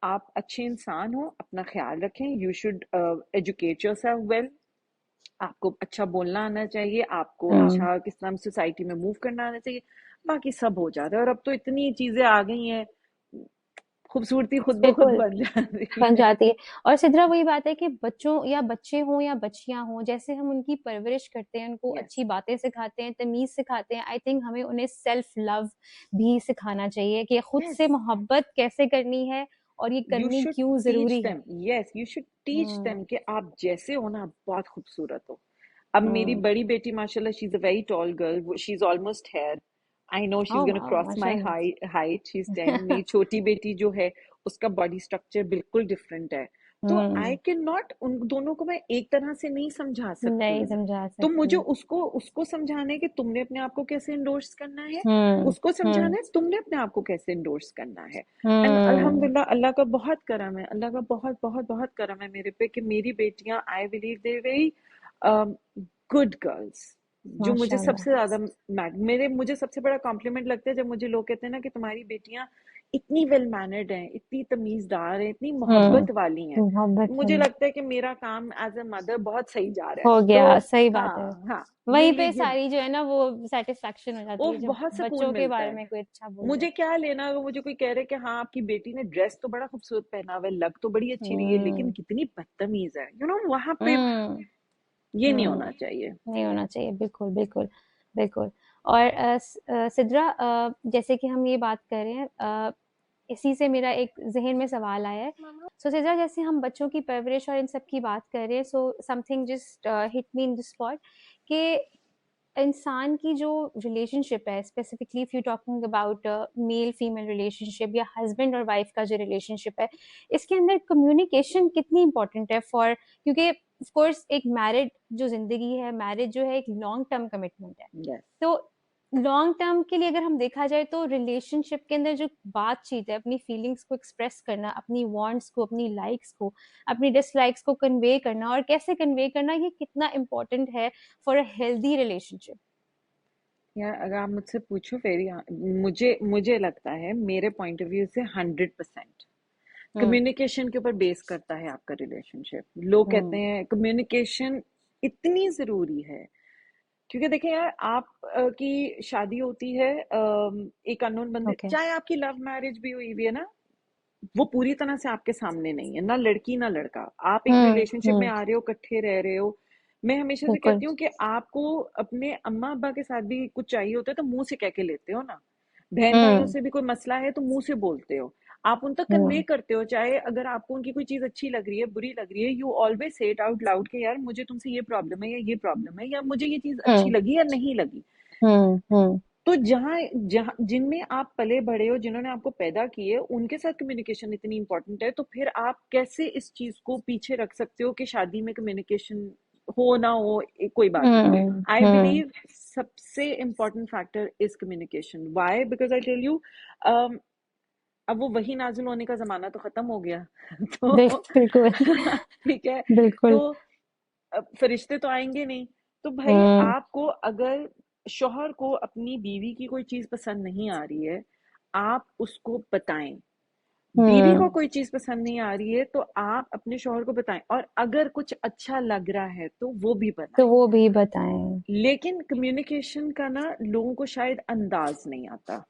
आप अच्छे इंसान हो, अपना ख्याल रखें, you should educate yourself well, आपको अच्छा बोलना आना चाहिए, आपको हम्म। अच्छा किस तरह सोसाइटी में मूव करना आना चाहिए, बाकी सब हो जाता है। और अब तो इतनी चीजें आ गई हैं, खूबसूरती खुद ब खुद बिल्कुल बन जाती बन है। जाती है। और सिद्रा, वही बात है कि बच्चों या बच्चे हों या बच्चियां हों, जैसे हम उनकी परवरिश करते हैं, उनको यस अच्छी बातें सिखाते हैं, तमीज सिखाते हैं, आई थिंक हमें उन्हें सेल्फ लव भी सिखाना चाहिए कि खुद यस से मोहब्बत कैसे करनी है और ये यू करनी शुड क्यों टीच जरूरी है। Them, yes you should teach hmm. Them कि आप जैसे हो ना बहुत खूबसूरत हो, अब मेरी हम्म। बड़ी बेटी माशाल्लाह, she is a very tall girl, she is almost here, I know she is oh gonna wow, cross my माशाल्लाह। Height, she is 10। मेरी छोटी बेटी जो है उसका बॉडी स्ट्रक्चर बिल्कुल डिफरेंट है। तो आई हम्म। कैन नॉट, उन दोनों को मैं एक तरह से नहीं समझा सकती नहीं हूँ। समझा तो मुझे सकती। उसको उसको समझाना है कि तुमने अपने आप को कैसे इंडोर्स करना है, उसको समझाना हम्म। है तुमने अपने आप को कैसे इंडोर्स करना है। एंड हम्म। अल्हम्दुलिल्लाह, अल्लाह का बहुत करम है, अल्लाह का बहुत बहुत बहुत करम है मेरे पे कि मेरी बेटियां, I believe they very good girls. जो मुझे माशाल्लाह। सबसे ज्यादा मेरे मुझे सबसे बड़ा कॉम्प्लीमेंट लगता है जब मुझे लोग कहते हैं ना कि तुम्हारी बेटियां इतनी वेल मैनर्ड हैं, इतनी तमीजदार हैं, इतनी मोहब्बत वाली हैं। मोहब्बत मुझे वाली। लगता है कि मेरा काम एज अ मदर बहुत सही जा रहा है। हो तो गया, सही बात है। हाँ हाँ, वहीं ये पे ये सारी जो है ना वो सेटिस्फेक्शन हो जाती है ओह, जब बहुत सुकून बच्चों के मिलता बारे है। में कोई अच्छा बोल दे। मुझे क्या लेना, अगर मुझे कोई कह रहे कि हाँ आपकी बेटी ने ड्रेस तो बड़ा खूबसूरत पहना हुआ है, लग तो बड़ी अच्छी रही है, लेकिन हम्म। कितनी बदतमीज है, वहां पे हम्म। ये नहीं हम्म। होना चाहिए। नहीं होना चाहिए, बिल्कुल बिल्कुल। बिल्कुल। और सिद्रा, जैसे कि हम ये बात कर रहे हैं, इसी से मेरा एक ज़हन में सवाल आया है। सो सिद्रा, जैसे हम बच्चों की परवरिश और इन सब की बात कर रहे हैं, so something just hit me in the spot कि इंसान की जो रिलेशनशिप है, specifically if you talking about male female relationship या हस्बैंड और वाइफ का जो रिलेशनशिप है, इसके अंदर कम्युनिकेशन कितनी इंपॉर्टेंट है फॉर, क्योंकि ऑफ कोर्स एक मैरिड जो जिंदगी है, मैरिज जो है एक लॉन्ग टर्म कमिटमेंट है। यस। तो लॉन्ग टर्म के लिए अगर हम देखा जाए तो रिलेशनशिप के अंदर जो बातचीत है, अपनी फीलिंग्स को एक्सप्रेस करना, अपनी वांट्स को, अपनी लाइक्स को, अपनी डिसलाइक्स को कन्वे करना और कैसे कन्वे करना, ये कितना इम्पोर्टेंट है फॉर अ हेल्दी रिलेशनशिप। यार अगर आप मुझसे पूछो, वेरी, मुझे मुझे लगता है मेरे पॉइंट ऑफ व्यू से 100% हम्म। कम्युनिकेशन के ऊपर बेस करता है आपका रिलेशनशिप। लोग कहते हम्म। हैं कम्युनिकेशन इतनी जरूरी है, क्योंकि देखिए यार, आप की शादी होती है एक अननोन बंदे, ओके। चाहे आपकी लव मैरिज भी हुई भी है ना, वो पूरी तरह से आपके सामने नहीं है, ना लड़की ना लड़का, आप एक रिलेशनशिप में हम्म। आ रहे हो, इकट्ठे रह रहे हो। मैं हमेशा से बिल्कुल। कहती हूँ कि आपको अपने अम्मा अब्बा के साथ भी कुछ चाहिए होता है तो मुंह से कह के लेते हो ना, बहन भाइयों हम्म। से भी कोई मसला है तो मुंह से बोलते हो, आप उन तक कन्वे हम्म। करते हो। चाहे अगर आपको उनकी कोई चीज अच्छी लग रही है, बुरी लग रही है, you always say it out loud कि यार मुझे तुमसे ये प्रॉब्लम है या ये प्रॉब्लम है, या मुझे ये चीज अच्छी हम्म। लगी या नहीं लगी। हम्म। तो जहाँ जहाँ जिनमें आप पले बड़े हो, जिन्होंने आपको पैदा किए, उनके साथ कम्युनिकेशन इतनी इंपॉर्टेंट है, तो फिर आप कैसे इस चीज को पीछे रख सकते हो कि शादी में कम्युनिकेशन हो ना हो, कोई बात नहीं। I hmm. बिलीव सबसे important factor is communication. Why? Because I tell you, अब वो वही नाजुल होने का जमाना तो खत्म हो गया। तो बिल्कुल। ठीक है। तो बिल्कुल। अब फरिश्ते तो आएंगे नहीं। तो भाई, हम्म। आपको अगर शौहर को अपनी बीवी की कोई चीज पसंद नहीं आ रही है, आप उसको बताएं। बीवी को हम्म। कोई चीज पसंद नहीं आ रही है तो आप अपने शौहर को बताएं, और अगर कुछ अच्छा लग रहा है तो वो भी तो बताएं। वो भी बताएं। लेकिन कम्युनिकेशन का ना लोगों को शायद अंदाज नहीं आता।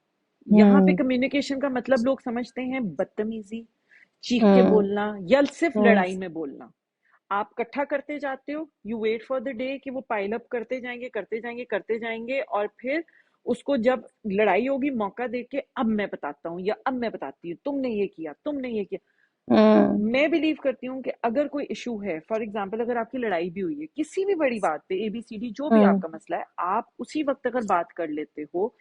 यहाँ पे हम्म। कम्युनिकेशन का मतलब लोग समझते हैं बदतमीजी, चीख के हम्म। बोलना, या सिर्फ हम्म। लड़ाई में बोलना। आप इकट्ठा करते जाते हो, you wait for the day कि वो पाइल अप करते जाएंगे करते जाएंगे करते जाएंगे, और फिर उसको जब लड़ाई होगी, मौका देके अब मैं बताता हूँ या अब मैं बताती हूँ, तुमने ये किया, तुमने ये किया। हम्म। मैं बिलीव करती हूँ कि अगर कोई इशू है, फॉर एग्जाम्पल अगर आपकी लड़ाई भी हुई है किसी भी बड़ी बात पे, एबीसीडी जो भी हम्म। आपका मसला है, आप उसी वक्त अगर बात कर लेते हो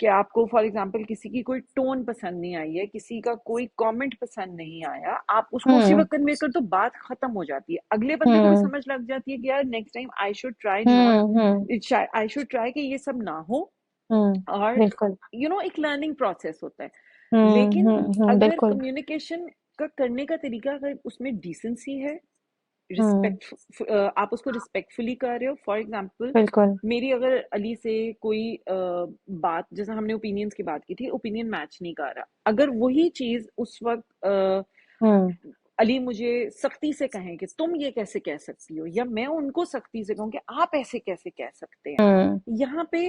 कि आपको फॉर एग्जाम्पल किसी की कोई टोन पसंद नहीं आई है, किसी का कोई कमेंट पसंद नहीं आया, आप उसको उसी हम्म। वक्त कन्वे कर तो बात खत्म हो जाती है। अगले बंदे को भी हम्म। समझ लग जाती है कि यार next time I should try not, hmm. I should try कि ये सब ना हो। हम्म। और बिल्कुल। एक लर्निंग प्रोसेस होता है। लेकिन अगर बिल्कुल। कम्युनिकेशन का करने का तरीका अगर उसमें डिसेंसी है, हम्म। रिस्पेक्ट, आप उसको रिस्पेक्टफुली कर रहे हो। फॉर एग्जाम्पल, बिल्कुल। मेरी अगर अली से कोई बात, जैसे हमने ओपिनियंस की बात की थी, ओपिनियन मैच नहीं कर रहा, अगर वही चीज उस वक्त हम्म। अली मुझे सख्ती से कहें कि तुम ये कैसे कह सकती हो, या मैं उनको सख्ती से कहूँ कि आप ऐसे कैसे कह सकते हैं, हम्म। यहाँ पे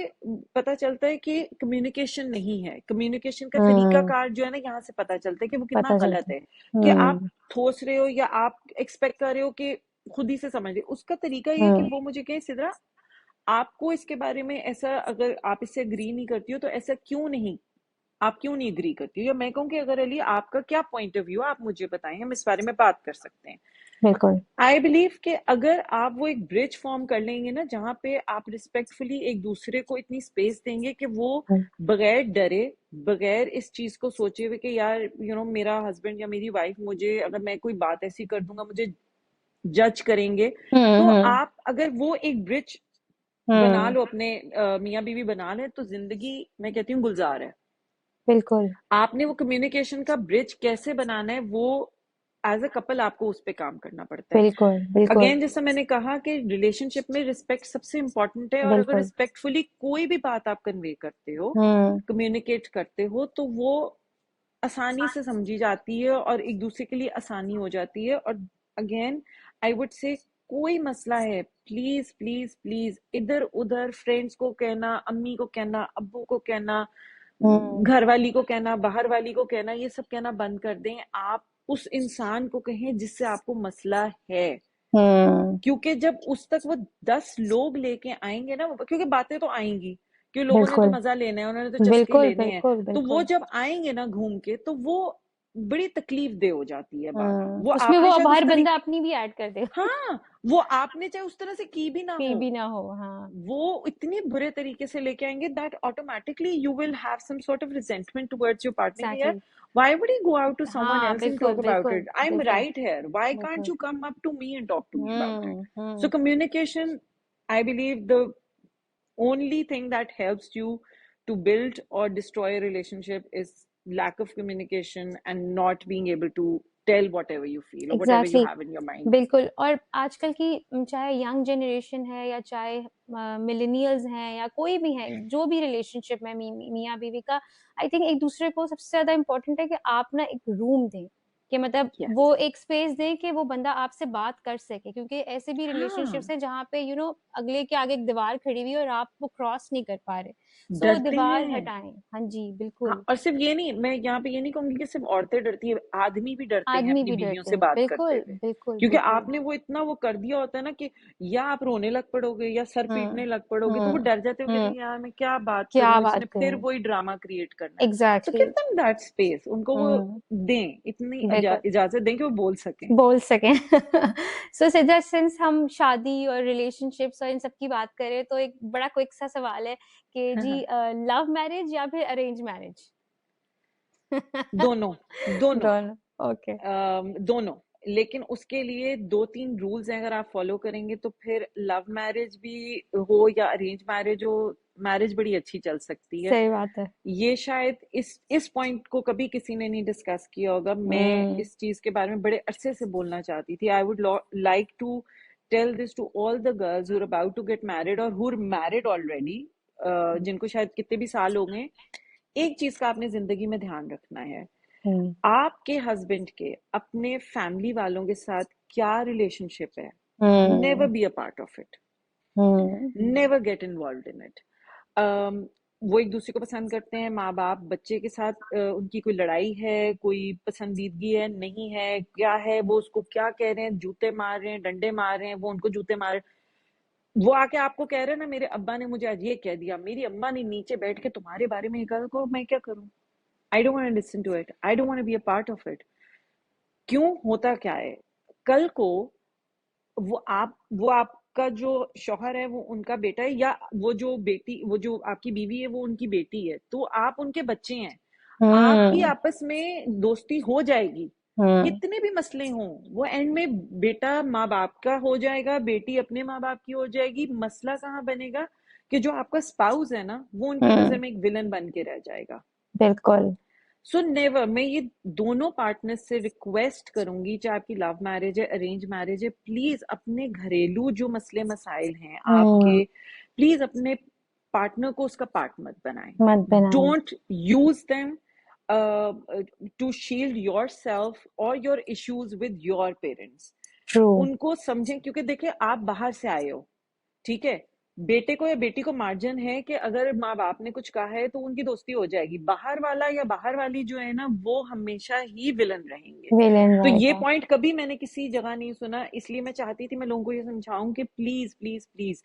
पता चलता है कि कम्युनिकेशन नहीं है। कम्युनिकेशन का तरीका हम्म। कार जो है ना, यहाँ से पता चलता है कि वो कितना पता गलत चलता है। है। कि आप ठोस रहे हो या आप एक्सपेक्ट कर रहे हो कि खुद ही से समझ रहे, उसका तरीका ये है कि हम्म। वो मुझे कहे, सिद्रा आपको इसके बारे में ऐसा, अगर आप इससे अग्री नहीं करती हो तो ऐसा क्यों नहीं आप क्यों नहीं एग्री करती हो, या मैं कहूँ कि अगर अली आपका क्या पॉइंट ऑफ व्यू, आप मुझे बताएं, हम इस बारे में बात कर सकते हैं। बिल्कुल। आई बिलीव कि अगर आप वो एक ब्रिज फॉर्म कर लेंगे ना, जहाँ पे आप रिस्पेक्टफुली एक दूसरे को इतनी स्पेस देंगे कि वो हम्म, बगैर डरे, बगैर इस चीज को सोचे हुए कि यार मेरा हस्बैंड या मेरी वाइफ मुझे, अगर मैं कोई बात ऐसी कर दूंगा मुझे जज करेंगे, तो हम्म, आप अगर वो एक ब्रिज बना हम्म, लो अपने मियाँ बीवी बना ले, तो जिंदगी मैं कहती हूँ गुलजार है। बिल्कुल, आपने वो कम्युनिकेशन का ब्रिज कैसे बनाना है, वो एज अ कपल आपको उस पर काम करना पड़ता है। बिल्कुल, बिल्कुल, अगेन जैसा मैंने कहा कि रिलेशनशिप में रिस्पेक्ट सबसे इंपॉर्टेंट है, और अगर बिल्कुल। रिस्पेक्टफुली कोई भी बात आप कन्वे करते हो, हम्म, कम्युनिकेट करते हो, तो वो आसानी से समझी जाती है और एक दूसरे के लिए आसानी हो जाती है। और अगेन आई वुड से, कोई मसला है, प्लीज प्लीज प्लीज इधर उधर फ्रेंड्स को कहना, अम्मी को कहना, अब्बू को कहना, हम्म, घर वाली को कहना, बाहर वाली को कहना, ये सब कहना बंद कर दें। आप उस इंसान को कहें जिससे आपको मसला है, हम्म, क्योंकि जब उस तक वो 10 लोग लेके आएंगे ना, क्योंकि बातें तो आएंगी कि लोगों ने तो बिल्कुल, मजा लेना है, उन्होंने तो चस्के बिल्कुल, लेने हैं, बिल्कुल, तो वो बिल्कुल। जब आएंगे ना घूम के, तो वो बड़ी तकलीफ दे हो जाती है बात। वो उसमें वो आपने अब शायद हर उस बंदा तरीके, अपनी भी ऐड कर दे। हाँ, वो आपने चाहे उस तरह से की भी ना कोई हो, भी ना हो, हाँ। वो इतने बुरे तरीके से लेके आएंगे that automatically you will have some sort of resentment towards your partner कि यार, exactly. why would he go out to someone हाँ, else and बिल्कुल, talk about बिल्कुल, it? I'm बिल्कुल, right here. Why can't बिल्कुल। you come up to me and talk to me about it? So hmm. communication, I believe the only thing that helps you to build or destroy a relationship is lack of communication and not being able to tell whatever you feel or whatever you exactly, have in your mind. बिल्कुल। और आजकल की चाहे यंग जनरेशन है या चाहे मिलेनियल्स हैं या कोई भी है, जो भी रिलेशनशिप में मियाँ बीवी का, आई थिंक एक दूसरे को सबसे ज्यादा इम्पोर्टेंट है कि आप ना एक रूम दें, कि मतलब वो Yes. एक स्पेस दें कि वो बंदा आपसे बात कर सके, क्योंकि ऐसे भी हाँ, रिलेशनशिप्स हैं जहाँ पे अगले के आगे एक दीवार खड़ी हुई है और आप वो क्रॉस नहीं कर पा रहे। सो डरते दीवार हैं। हटाएं। हाँ जी, हाँ, बिल्कुल। और सिर्फ ये नहीं, मैं यहाँ पे ये नहीं कहूंगी कि सिर्फ औरतें डरती है, आदमी भी डरते हैं आदमी अपनी भी बीवियों डरते से हैं, बात करते बिल्कुल, हुए, बिल्कुल, क्योंकि बिल्कुल। आपने वो इतना वो कर दिया होता है ना कि या आप रोने लग पड़ोगे या सर पीटने हम्म, लग पड़ोगे, तो वो हम्म, डर जाते हो, कहते हम्म। हैं यार मैं क्या बात क्या करूं, बात इसने फिर करूं। वही ड्रामा क्रिएट करना है। तो exactly. Give them that space, उनको वो हम्म, दें, इतनी बिल्कुल, इजाजत दें कि वो बोल सकें। बोल सकें। सो सिद्धा, सिंस हम शादी और रिलेशनशिप्स और इन सब की बात करें, तो एक बड़ा क्विक सा सवाल है कि जी, लव मैरिज या फिर अरेंज मैरिज? दोनों, दोनों, दोनों। ओके। दोनों। लेकिन उसके लिए 2-3 रूल्स हैं, अगर आप फॉलो करेंगे तो फिर लव मैरिज भी हो या अरेंज मैरिज हो, मैरिज बड़ी अच्छी चल सकती है। सही बात है। ये शायद इस पॉइंट को कभी किसी ने नहीं डिस्कस किया होगा। मैं हम्म, इस चीज के बारे में बड़े अरसे से बोलना चाहती थी। I would like to tell this to all the girls who are about to get married और हु आर मैरिड ऑलरेडी, जिनको शायद कितने भी साल हो गए। एक चीज का आपने जिंदगी में ध्यान रखना है, हम्म, आपके हस्बैंड के अपने फैमिली वालों के साथ क्या रिलेशनशिप है, never hmm, B a part of it, hmm, never get involve in it. वो एक दूसरे को पसंद करते हैं, माँ बाप बच्चे के साथ उनकी कोई लड़ाई है, कोई पसंदीदगी है, नहीं है, क्या है, वो उसको क्या कह रहे हैं, जूते मार रहे हैं, डंडे मार रहे हैं, वो उनको जूते मार रहे हैं। वो आके आपको कह रहे हैं ना, मेरे अब्बा ने मुझे आज ये कह दिया, मेरी अम्मा ने नीचे बैठ के तुम्हारे बारे में ये कहा, को मैं क्या करूं? I don't want to listen to it, I don't want to be a part of it. क्यों? होता क्या है, कल को वो आपका जो शौहर है वो उनका बेटा है, या वो जो आपकी बीवी है वो उनकी बेटी है, तो आप उनके बच्चे हैं। आपकी हम्म, आपस में दोस्ती हो जाएगी, हम्म, कितने भी मसले हों, वो एंड में बेटा माँ बाप का हो जाएगा, बेटी अपने माँ बाप की हो जाएगी। मसला कहाँ बनेगा कि जो आपका स्पाउस है ना, वो उनकी नजर हम्म, में एक विलन बन के रह जाएगा। बिल्कुल। सो नेवर, मैं ये दोनों पार्टनर्स से रिक्वेस्ट करूंगी, चाहे आपकी लव मैरिज है अरेंज मैरिज है, प्लीज अपने घरेलू जो मसले मसाइल हैं हम्म, आपके, प्लीज अपने पार्टनर को उसका पार्ट मत बनाएं। मत बनाए। Don't use them to shield yourself और your issues with your parents. True. उनको समझें, क्योंकि देखिए आप बाहर से आए हो, ठीक है, बेटे को या बेटी को मार्जिन है कि अगर माँ बाप ने कुछ कहा है तो उनकी दोस्ती हो जाएगी, बाहर वाला या बाहर वाली जो है ना, वो हमेशा ही विलन रहेंगे। विलेन तो ये रहेगा। पॉइंट कभी मैंने किसी जगह नहीं सुना, इसलिए मैं चाहती थी मैं लोगों को ये समझाऊं कि please please please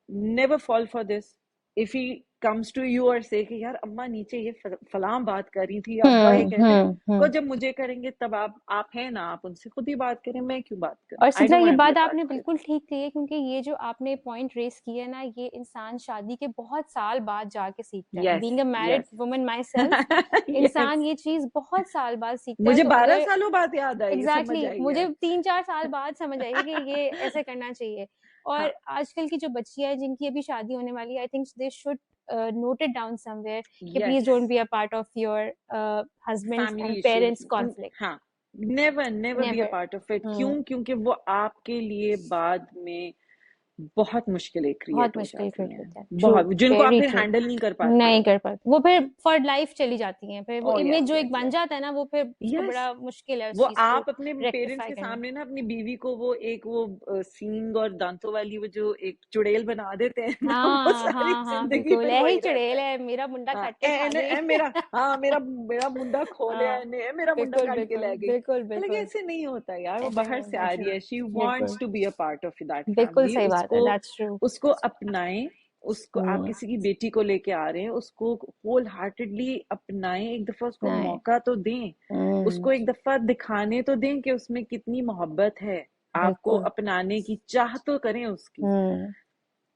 never fall for this. If he comes to you और say कि यार अम्मा नीचे ये फलां बात कर रही थी, अब्बा ये कहते हैं, को जब मुझे करेंगे तब आप हैं ना, आप उनसे खुद ही बात करें, मैं क्यों बात करूं? और आई सिद्रा, डोंट ये वांट टू बी अ बात पार्ट आपने ऑफ इट। बिल्कुल ठीक कही है, क्योंकि ये जो आपने पॉइंट रेस किया है ना, ये इंसान शादी के बहुत साल बाद जाके सीखता है। Yes being a married yes woman my self, इंसान यस ये चीज बहुत साल बाद सीखता है। मुझे तो 12 अगर सालों बाद याद आई, समझ एग्जैक्टली आई मुझे है। 3-4 साल बाद समझ आई कि ये ऐसे करना चाहिए। और हाँ आजकल की जो बच्चियां हैं जिनकी अभी शादी होने वाली है, I think they should note it down somewhere कि please yes don't be a part of your husband's family and issues parents conflict. हाँ, never never be a never. Part of it. Hmm. क्यों? क्योंकि वो आपके लिए बाद में बहुत मुश्किलें क्रिएट बहुत हो मुश्किल जाती क्रिएट हैं, होता है। ट्रू। बहुत, जिनको आप वेरी फिर ट्रू। हैंडल नहीं कर पाते नहीं हो। कर पाते, वो फिर फॉर लाइफ चली जाती हैं, फिर वो ओह इमेज यस जो एक यस बन यस जाता है ना, वो फिर उसको यस बड़ा मुश्किल है उस वो चीज को आप अपने पेरेंट्स रेक्टिफाई के करना। सामने ना अपनी बीवी को वो एक वो सींग और दांतों वाली वो जो एक चुड़ैल बना देते हैं ना, वो हाँ सारी हाँ हाँ, जिंदगी बिल्कुल फिर यही वही रहता चुड़ैल है। है, मेरा मुंडा हाँ काट के खा गई। मेरा, हाँ मेरा मेरा मुंडा खो लिया हाँ, इन्हें, मेरा मुंडा बिल्कुल काट के बिल्कुल ले गई। बिल्कुल हालांकि बिल्कुल। ऐसे नहीं होता यार, वो ऐसे बाहर नहीं से होता, आ रही ट्रू। है, शी बिल्कुल wants to be a part of that बिल्कुल फैमिली, सही बात है, उसको दैट्स ट्रू। उसको अपनाएं। उसको, आप हम्म। किसी की बेटी को लेके आ रहे हैं, उसको होल हार्टेडली अपनाएं, एक दफा उसको नहीं। मौका तो दें, हम्म। उसको एक दफा दिखाने तो दें कि उसमें कितनी मोहब्बत है, आपको बिल्कुल। अपनाने की चाह तो करें उसकी, हम्म।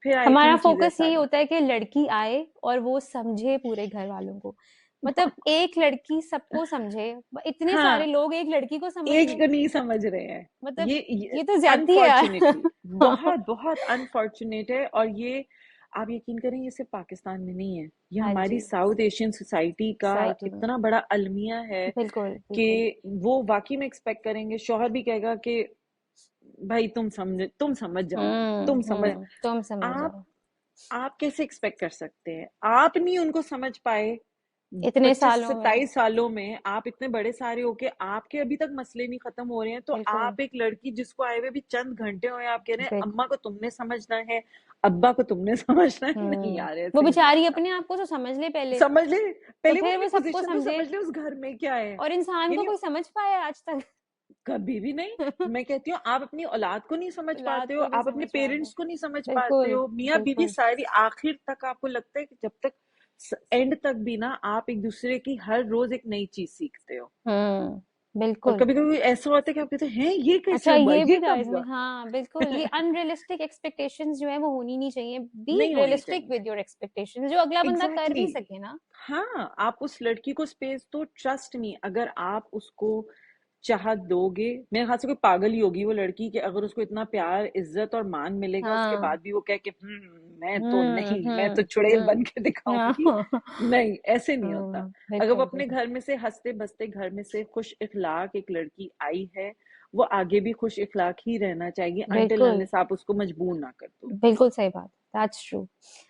फिर आई हमारा थिंक चीजें फोकस यही सारी। होता है कि लड़की आए और वो समझे पूरे घर वालों को। मतलब एक लड़की सबको समझे, इतने सारे हाँ, लोग एक लड़की को समझ एक नहीं को रहे। नहीं समझ रहे हैं। मतलब ये ये तो ज्यादती है यार। अनफॉर्चुनेटली बहुत बहुत अनफॉर्चुनेट है। और ये आप यकीन करें, ये सिर्फ पाकिस्तान में नहीं है, ये हाँ हमारी जी। साउथ एशियन सोसाइटी का सोसाइटी में। इतना बड़ा अलमिया है बिल्कुल कि बिल्कुल। वो वाकई में एक्सपेक्ट करेंगे, शौहर भी कहेगा कि भाई तुम समझ जाओ, तुम समझ। तुम समझ आप जाओ। आप कैसे एक्सपेक्ट कर सकते हैं? आप नहीं उनको समझ पाए इतने 25-27 सालों में, आप इतने बड़े सारे होके आपके अभी तक मसले नहीं खत्म हो रहे हैं, तो बिल्कुल आप एक लड़की जिसको आए हुए भी चंद घंटे हुए, आप कह रहे हैं बिल्कुल। अम्मा को तुमने समझना है, अब्बा को तुमने समझना है। नहीं हम्म। यार, वो ऐसे नहीं बेचारी होता। अपने आप को तो समझ ले पहले, समझ ले, तो पहले वो फिर अपनी वो सबको पोजीशन तो समझे। समझ ले, उस घर में क्या है। और इंसान को यानी कोई समझ पाया आज तक? कभी भी नहीं। मैं कहती हूँ, आप अपनी औलाद को नहीं समझ औलाद पाते हो, को नहीं आप अपने समझ पाते। पेरेंट्स को नहीं समझ पाते बिल्कुल हो, मियाँ बीवी बिल्कुल। सारी आखिर तक आपको लगता है कि जब तक एंड तक भी ना, आप एक दूसरे की हर रोज एक नई चीज सीखते हो। और बिल्कुल। कभी कभी ऐसा होता है कि आप कहते हैं ये कैसे अच्छा, हुआ, ये ये भी था कब इसमें, हुआ। हाँ बिल्कुल। ये अनरियलिस्टिक एक्सपेक्टेशंस जो है वो होनी नहीं चाहिए। बी नहीं होनी रियलिस्टिक चाहिए। विद योर एक्सपेक्टेशंस, जो अगला बंदा कर एग्जैक्टली भी exactly. सके ना। हाँ, आप उस लड़की को स्पेस दो, ट्रस्ट मी, अगर आप उसको चाह दोगे, मेरे ख्याल से कोई पागल ही होगी वो लड़की कि अगर उसको इतना प्यार इज्जत और मान मिलेगा, उसके हाँ। बाद भी वो कहे कि मैं तो नहीं, मैं तो चुड़ैल बन हम्म। के दिखाऊंगी। हाँ। नहीं, ऐसे नहीं होता। अगर वो बिल्कुल अपने बिल्कुल। घर में से हंसते बसते घर में से खुश इखलाक एक लड़की आई है, वो आगे भी खुश इखलाक ही रहना चाहिए, अनटिल बिल्कुल अनलेस आप उसको मजबूर ना कर दो। बिल्कुल सही बात, दैट्स ट्रू।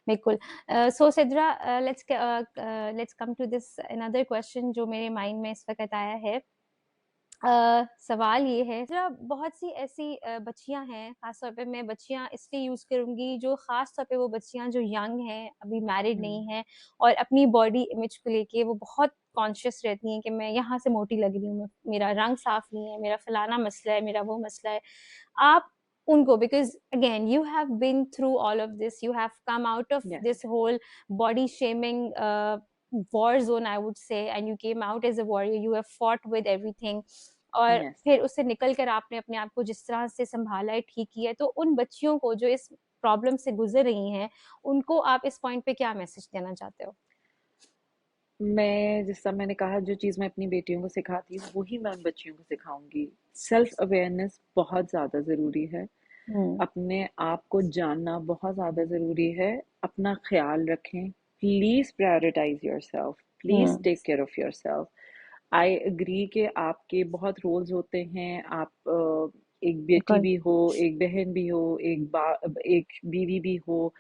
बिल्कुल। So Sidra, let's come to this another question जो मेरे माइंड में इस वक्त आया है। सवाल ये है, जरा बहुत सी ऐसी बच्चियां हैं, खासतौर पे मैं बच्चियां इसलिए यूज करूंगी, जो खासतौर पे वो बच्चियां जो यंग हैं, अभी मैरिड नहीं हम्म हैं, और अपनी बॉडी इमेज को लेके वो बहुत कॉन्शियस रहती हैं कि मैं यहाँ से मोटी लग रही हूँ, मेरा रंग साफ नहीं है, मेरा फलाना मसला है, मेरा वो मसला है। आप उनको, because again you have been through all of this, you have come out of yes this whole body shaming war zone, I would say, and you came out as a warrior, you have fought with everything, और यस फिर उससे निकल कर आपने अपने आप को जिस तरह से संभाला है, ठीक किया है। तो उन बच्चियों को जो इस प्रॉब्लम से गुजर रही हैं, उनको आप इस पॉइंट पे क्या मैसेज देना चाहते हो? मैं, जिस तरह मैंने कहा, जो चीज़ मैं अपनी बेटियों को सिखाती हूँ वही मैं उन बच्चियों को सिखाऊंगी। सेल्फ अवेयरनेस बहुत ज़्यादा ज़रूरी है, हम्म। अपने आप को जानना बहुत ज़्यादा ज़रूरी है, अपना ख्याल रखें, please prioritise yourself, please hmm. Take care of yourself. I agree कि आपके बहुत रोल्स होते हैं, आप एक बेटी बिल्कुल भी हो, एक बहन भी हो, एक बीवी भी हो,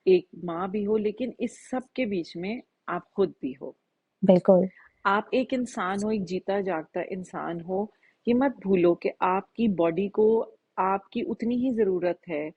एक माँ भी हो, लेकिन इस सब के बीच में आप खुद भी हो। बिल्कुल। आप एक इंसान हो, एक जीता जागता इंसान हो। ये मत भूलो कि आपकी बॉडी को आपकी उतनी ही ज़रूरत है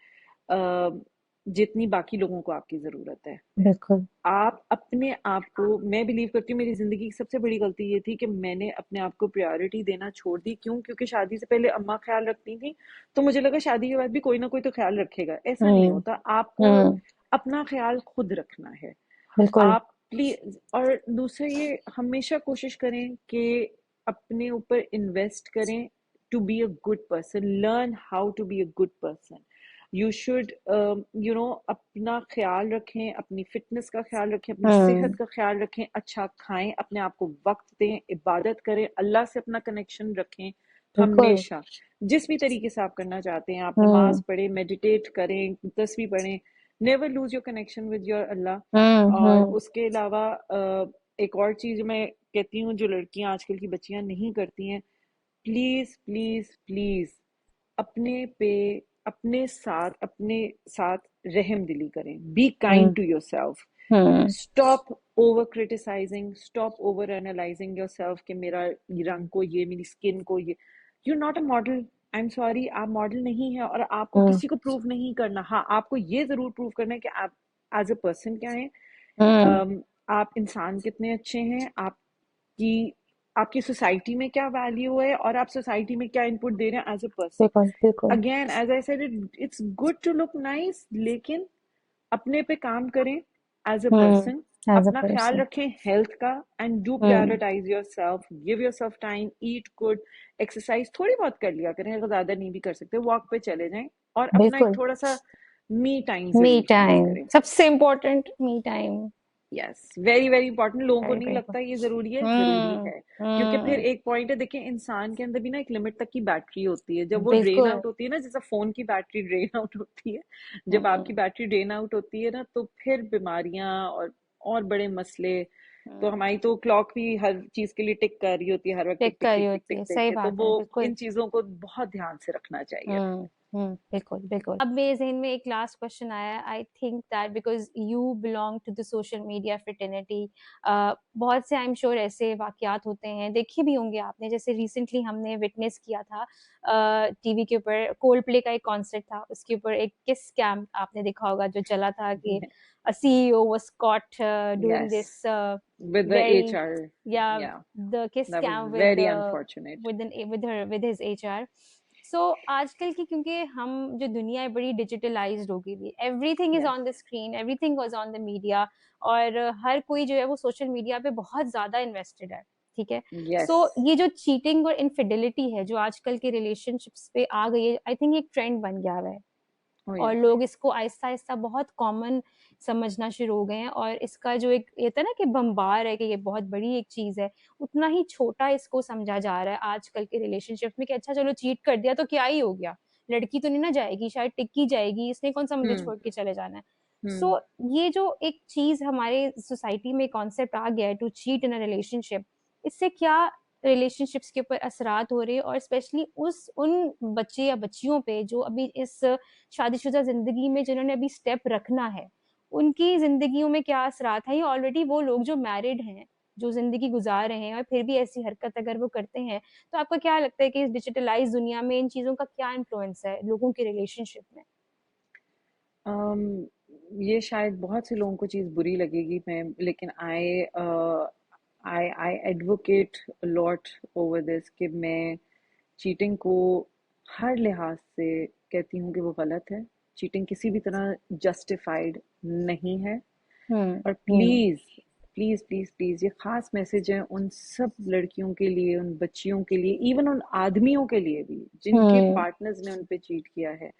जितनी बाकी लोगों को आपकी ज़रूरत है। बिल्कुल। आप अपने आप को, मैं बिलीव करती हूँ, मेरी ज़िंदगी की सबसे बड़ी गलती ये थी कि मैंने अपने आप को प्रायोरिटी देना छोड़ दी। क्यों? क्योंकि शादी से पहले अम्मा ख्याल रखती थी, तो मुझे लगा शादी के बाद भी कोई ना कोई तो ख्याल रखेगा। ऐसा नहीं हम्म। होता, आपको हम्म। अपना ख्याल खुद रखना है। बिल्कुल। आप प्लीज, और दूसरा ये हमेशा कोशिश करें कि अपने ऊपर इन्वेस्ट करें to be a good person, learn how to be a good person. You should अपना ख्याल रखें, अपनी फिटनेस का ख्याल रखें, अपनी सेहत का ख्याल रखें, अच्छा खाएं, अपने आप को वक्त दें, इबादत करें, अल्लाह से अपना कनेक्शन रखें बिल्कुल। हमेशा। जिस भी तरीके से आप करना चाहते हैं, आप नमाज हम्म। पढ़ें, मेडिटेट करें, तस्बीह पढ़ें, never lose your connection with your Allah. और हम्म। उसके अलावा एक और चीज मैं कहती हूँ जो लड़कियां आजकल की बच्चियां नहीं करती हैं, प्लीज प्लीज प्लीज अपने पे, अपने साथ रहम दिली करें। Be kind hmm. To yourself. Hmm. Stop over criticising, stop over analysing yourself कि मेरा रंग को ये, मेरी स्किन को ये। You not a model, I am sorry, आप मॉडल नहीं है, और आपको हम्म। किसी को प्रूव नहीं करना। हाँ, आपको ये जरूर प्रूव करना है कि आप एज अ पर्सन क्या है, हम्म। आप इंसान कितने अच्छे हैं, आपकी आपकी सोसाइटी में क्या वैल्यू है, और आप सोसाइटी में क्या इनपुट दे रहे हैं एज अ पर्सन। बिल्कुल बिल्कुल। Again as I said, it's good to look nice, लेकिन अपने पे काम करें as a person. As a अपना ख्याल पर्सन। रखें हेल्थ का, and do hmm. Prioritise yourself, give yourself time, eat good, exercise थोड़ी बहुत कर लिया करें, अगर ज्यादा नहीं भी कर सकते वॉक पे चले जाएं, और अपना एक बिल्कुल। थोड़ा सा मी टाइम मी जरूर लिया टाइम करें। सबसे important, me time. Yes, very very important. लोगों को वेरी नहीं वेरी लगता ये जरूरी है, जरूरी हम्म। है। क्योंकि फिर हम्म। एक पॉइंट है, देखिए इंसान के अंदर भी ना एक लिमिट तक की बैटरी होती है, जब वो ड्रेन बिल्कुल। आउट होती है ना, जैसे फोन की बैटरी ड्रेन आउट होती है, जब आपकी हम्म। बैटरी ड्रेन आउट होती है ना, तो फिर बीमारियां और बड़े मसले। तो हम्म। हमारी तो क्लॉक भी हर चीज के लिए टिक कर रही होती है, हर वक्त टिक टिक टिक कर रही टिक टिक होती टिक है, टिक सही है, तो बात वो है, बिल्कुल। इन चीजों को बहुत ध्यान से रखना चाहिए। बिल्कुल बिल्कुल। अब मेरे जहन में एक लास्ट क्वेश्चन आया, I think that because you belong to the social media fraternity, बहुत से आई एम श्योर ऐसे वाकयात होते हैं, देखे भी होंगे आपने, जैसे रिसेंटली हमने विटनेस किया था टीवी के ऊपर, कोल्ड प्ले का एक कॉन्सर्ट था, उसके ऊपर एक किस स्कैम आपने देखा होगा जो चला था कि a CEO was caught doing yes, this with the very, HR, yeah, या, the kiss that was scam with very the unfortunate. with his HR. सो आजकल की, क्योंकि हम जो दुनिया है बड़ी डिजिटलाइज्ड हो गई हुई, everything is yes, on the screen, everything was on the media, और हर कोई जो है वो सोशल मीडिया पे बहुत ज्यादा इन्वेस्टेड है, ठीक है। यस, सो ये जो चीटिंग और इनफिडेलिटी है जो आजकल के रिलेशनशिप्स पे आ गई है, आई थिंक एक ट्रेंड बन गया है, ओ और यस, लोग इसको आहिस्ता आहिस्ता बहुत कॉमन समझना शुरू हो गए हैं, और इसका जो एक ये था ना कि बम्बार है कि ये बहुत बड़ी एक चीज है, उतना ही छोटा इसको समझा जा रहा है आजकल के रिलेशनशिप में कि अच्छा चलो चीट कर दिया तो क्या ही हो गया, लड़की तो नहीं ना जाएगी, शायद टिक्की जाएगी, इसने कौन सा मुझे हम्म, छोड़ के चले जाना है। सो हम्म, ये जो एक चीज हमारे सोसाइटी में कॉन्सेप्ट आ गया है to cheat in a relationship, इससे क्या रिलेशनशिप्स के ऊपर असरात हो रहे हैं, और स्पेशली उस उन बच्चे या बच्चियों पे जो अभी इस शादीशुदा जिंदगी में जिन्होंने अभी स्टेप रखना है, उनकी जिंदगियों में क्या असरात है, या ऑलरेडी वो लोग जो मैरिड हैं, जो जिंदगी गुजार रहे हैं और फिर भी ऐसी हरकत अगर वो करते हैं, तो आपको क्या लगता है कि इस डिजिटलाइज दुनिया में इन चीजों का क्या इन्फ्लुएंस है लोगों के रिलेशनशिप में? ये शायद बहुत से लोगों को चीज़ बुरी लगेगी, मैं लेकिन आई एडवोकेट लॉट ओवर दिस, कि मैं चीटिंग को हर लिहाज से कहती हूँ कि वो गलत है। चीटिंग किसी भी तरह जस्टिफाइड नहीं है। हम्म। और हम्म। प्लीज प्लीज प्लीज प्लीज, ये खास मैसेज है उन सब लड़कियों के लिए, उन बच्चियों के लिए, इवन उन आदमियों के लिए भी जिनके हम्म। पार्टनर्स ने उन पे चीट किया है।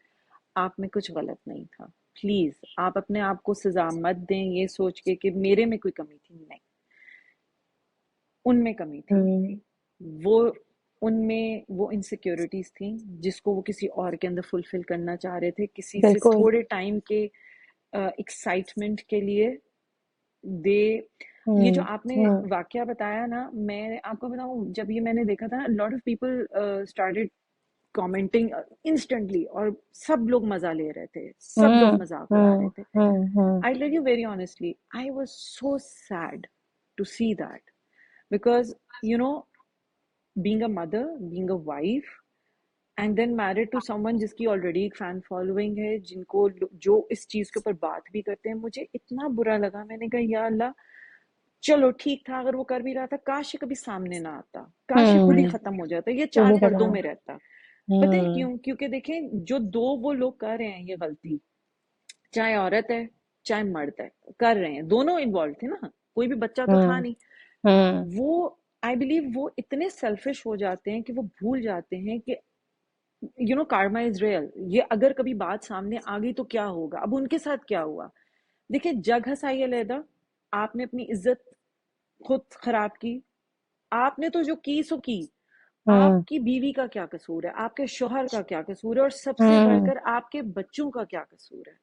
आप में कुछ गलत नहीं था। प्लीज आप अपने आप को सजा मत दें ये सोच के कि मेरे में कोई कमी थी, नहीं, उनमें कमी थी। हम्म। वो उनमें वो इनसिक्योरिटीज थी जिसको वो किसी और के अंदर फुलफिल करना चाह रहे थे, किसी से बिल्कुल। थोड़े टाइम के एक्साइटमेंट के लिए। दे ये जो हम्म। आपने हम्म। वाकया बताया ना, मैं आपको बताऊं, जब ये मैंने देखा था ना, lot of people started commenting instantly, और सब लोग मजा ले रहे थे, सब लोग हम्म। मजाक उड़ा रहे हम्म। थे। हम्म। I tell you very honestly, I was so sad to see that, because you know, being a mother, being a wife, and then married to someone जिसकी ऑलरेडी एक फैन फॉलोइंग है, जिनको जो इस चीज के ऊपर बात भी करते हैं, मुझे इतना बुरा लगा। मैंने कहा या अल्लाह, चलो ठीक था, अगर वो कर भी रहा था, काश ये कभी सामने ना आता, काश ये खुद ही हम्म। खत्म हो जाता, ये खुद चार ही पर्दों खत्म। में रहता। पता है हम्म। क्यों? क्योंकि देखें, जो दो वो लोग कर रहे हैं ये गलती, चाहे औरत है, चाहे मर्द है, कर रहे हैं, दोनों इन्वॉल्व थे ना, कोई भी बच्चा तो था हम्म नहीं। हम्म वो आई बिलीव वो इतने सेल्फिश हो जाते हैं कि वो भूल जाते हैं कि कार्मा इज रियल। ये अगर कभी बात सामने आ गई तो क्या होगा, अब उनके साथ क्या हुआ। देखिए, जग हंसाई अलहदा, आपने अपनी इज्जत खुद खराब की, आपने तो जो की सो की। हम्म आपकी बीवी का क्या कसूर है, आपके शोहर का क्या कसूर है, और सबसे हम्म बढ़कर आपके बच्चों का क्या कसूर है।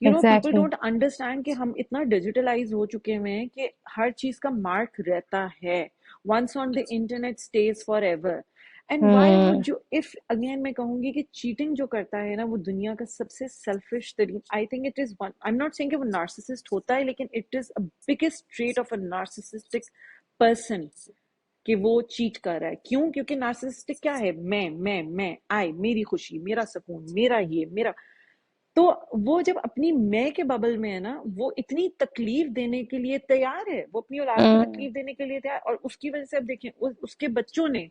People exactly. डोंट अंडरस्टैंड कि हम इतना डिजिटलाइज हो चुके हुए हैं कि हर चीज का मार्क रहता है। Once on the internet stage forever. And why वो हम्म जो, इफ अगेन मैं कहूंगी कि चीटिंग जो करता है ना, वो दुनिया का सबसे सेल्फिश तरीका, I think it is one, I am not saying कि वो नार्सिसिस्ट होता है, लेकिन it is a biggest trait of a narcissistic person कि वो चीट कर रहा है। क्यों? क्योंकि नार्सिसिस्टिक क्या है, मैं आई, मेरी खुशी, मेरा सुकून, मेरा ये, मेरा। तो वो जब अपनी मैं के बबल में है ना, वो इतनी तकलीफ देने के लिए तैयार है, वो अपनी औलाद को हम्म तकलीफ देने के लिए तैयार, और उसकी वजह से अब देखें उसके बच्चों ने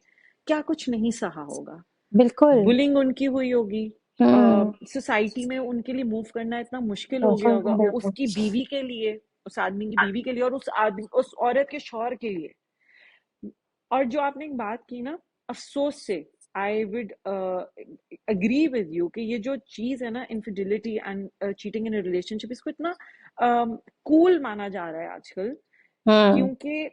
क्या कुछ नहीं सहा होगा। बिल्कुल। बुलिंग उनकी हुई होगी, हम्म सोसाइटी में उनके लिए मूव करना इतना मुश्किल हो गया सोशल होगा, मीडिया पे। उसकी बीवी के लिए, उस आदमी की बीवी के लिए, और उस आदमी, उस औरत के शौहर के लिए। और जो आपने एक बात की ना, अफसोस से, I would agree with you कि ये जो चीज है ना, infidelity and cheating in a relationship, इसको इतना कूल माना जा रहा है आजकल। हम्म क्योंकि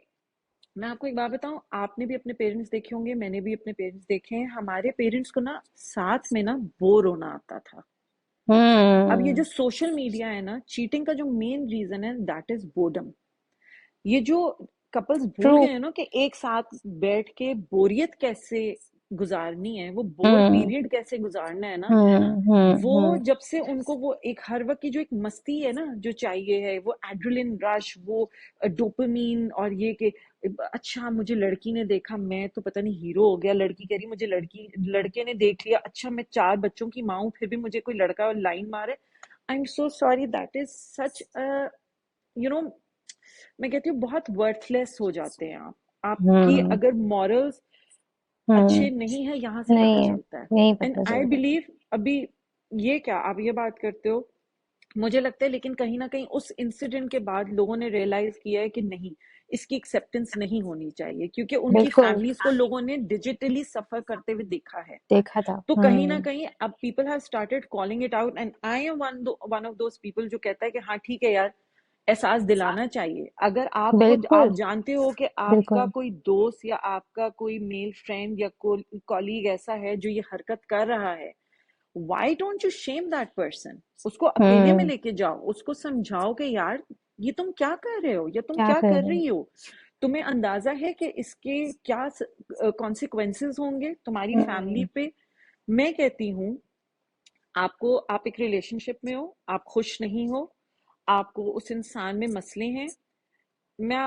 मैं आपको एक बात बताऊं, आपने भी अपने पेरेंट्स देखे होंगे, मैंने भी अपने पेरेंट्स देखे हैं, हमारे पेरेंट्स को ना साथ में ना बोर होना आता था। अब ये जो हम्म सोशल मीडिया है ना, चीटिंग का जो मेन रीजन है, दैट इज बोर्डम। ये जो कपल्स ट्रू। भूल गए हैं ना कि एक साथ बैठ के बोरियत कैसे गुजारनी है, वो बोर हम्म पीरियड कैसे गुजारना है ना, वो हम्म जब से उनको वो एक हर वक्त की जो एक मस्ती है ना जो चाहिए है, वो एड्रेनलिन रश, वो डोपामीन, और ये कि अच्छा मुझे लड़की ने देखा, मैं तो पता नहीं हीरो हो गया, लड़की कह रही मुझे, लड़की लड़के ने देख लिया, अच्छा मैं 4 बच्चों की माँ हूं, फिर भी मुझे कोई लड़का लाइन मारे। I am so sorry, that is such you know मैं कहती हूँ बहुत वर्थलेस हो जाते हैं आप। आपकी हम्म अगर मॉरल्स हम्म अच्छे नहीं है, यहाँ से पता नहीं है, चलता है। नहीं एंड पता आई चलता। बिलीव, अभी ये क्या आप ये बात करते हो, मुझे लगता है, लेकिन कहीं ना कहीं उस इंसिडेंट के बाद लोगों ने रियलाइज किया है कि नहीं, इसकी एक्सेप्टेंस नहीं होनी चाहिए, क्योंकि उनकी बिल्कुल। फैमिलीज को लोगों ने डिजिटली सफर करते हुए देखा है। देखा था। तो कहीं ना कहीं अब people have started calling it out, and I am one of those people जो कहता है कि हाँ ठीक है यार, एहसास दिलाना चाहिए। अगर आपको, बिल्कुल आप जानते हो कि आपका बिल्कुल। कोई दोस्त या आपका कोई मेल फ्रेंड या कॉलीग ऐसा है जो ये हरकत कर रहा है, why don't you Shem that person. उसको अकेले में हम्म लेके जाओ, उसको समझाओ कि यार ये तुम क्या कर रहे हो, या तुम क्या क्या कर कर रहे हैं। रही हो। तुम्हें अंदाजा है कि इसके क्या कॉन्सिक्वेंसेस होंगे तुम्हारी फैमिली हम्म पे। मैं कहती हूँ, आपको, आप एक रिलेशनशिप में हो, आप खुश नहीं हो, आपको उस इंसान में मसले हैं, मैं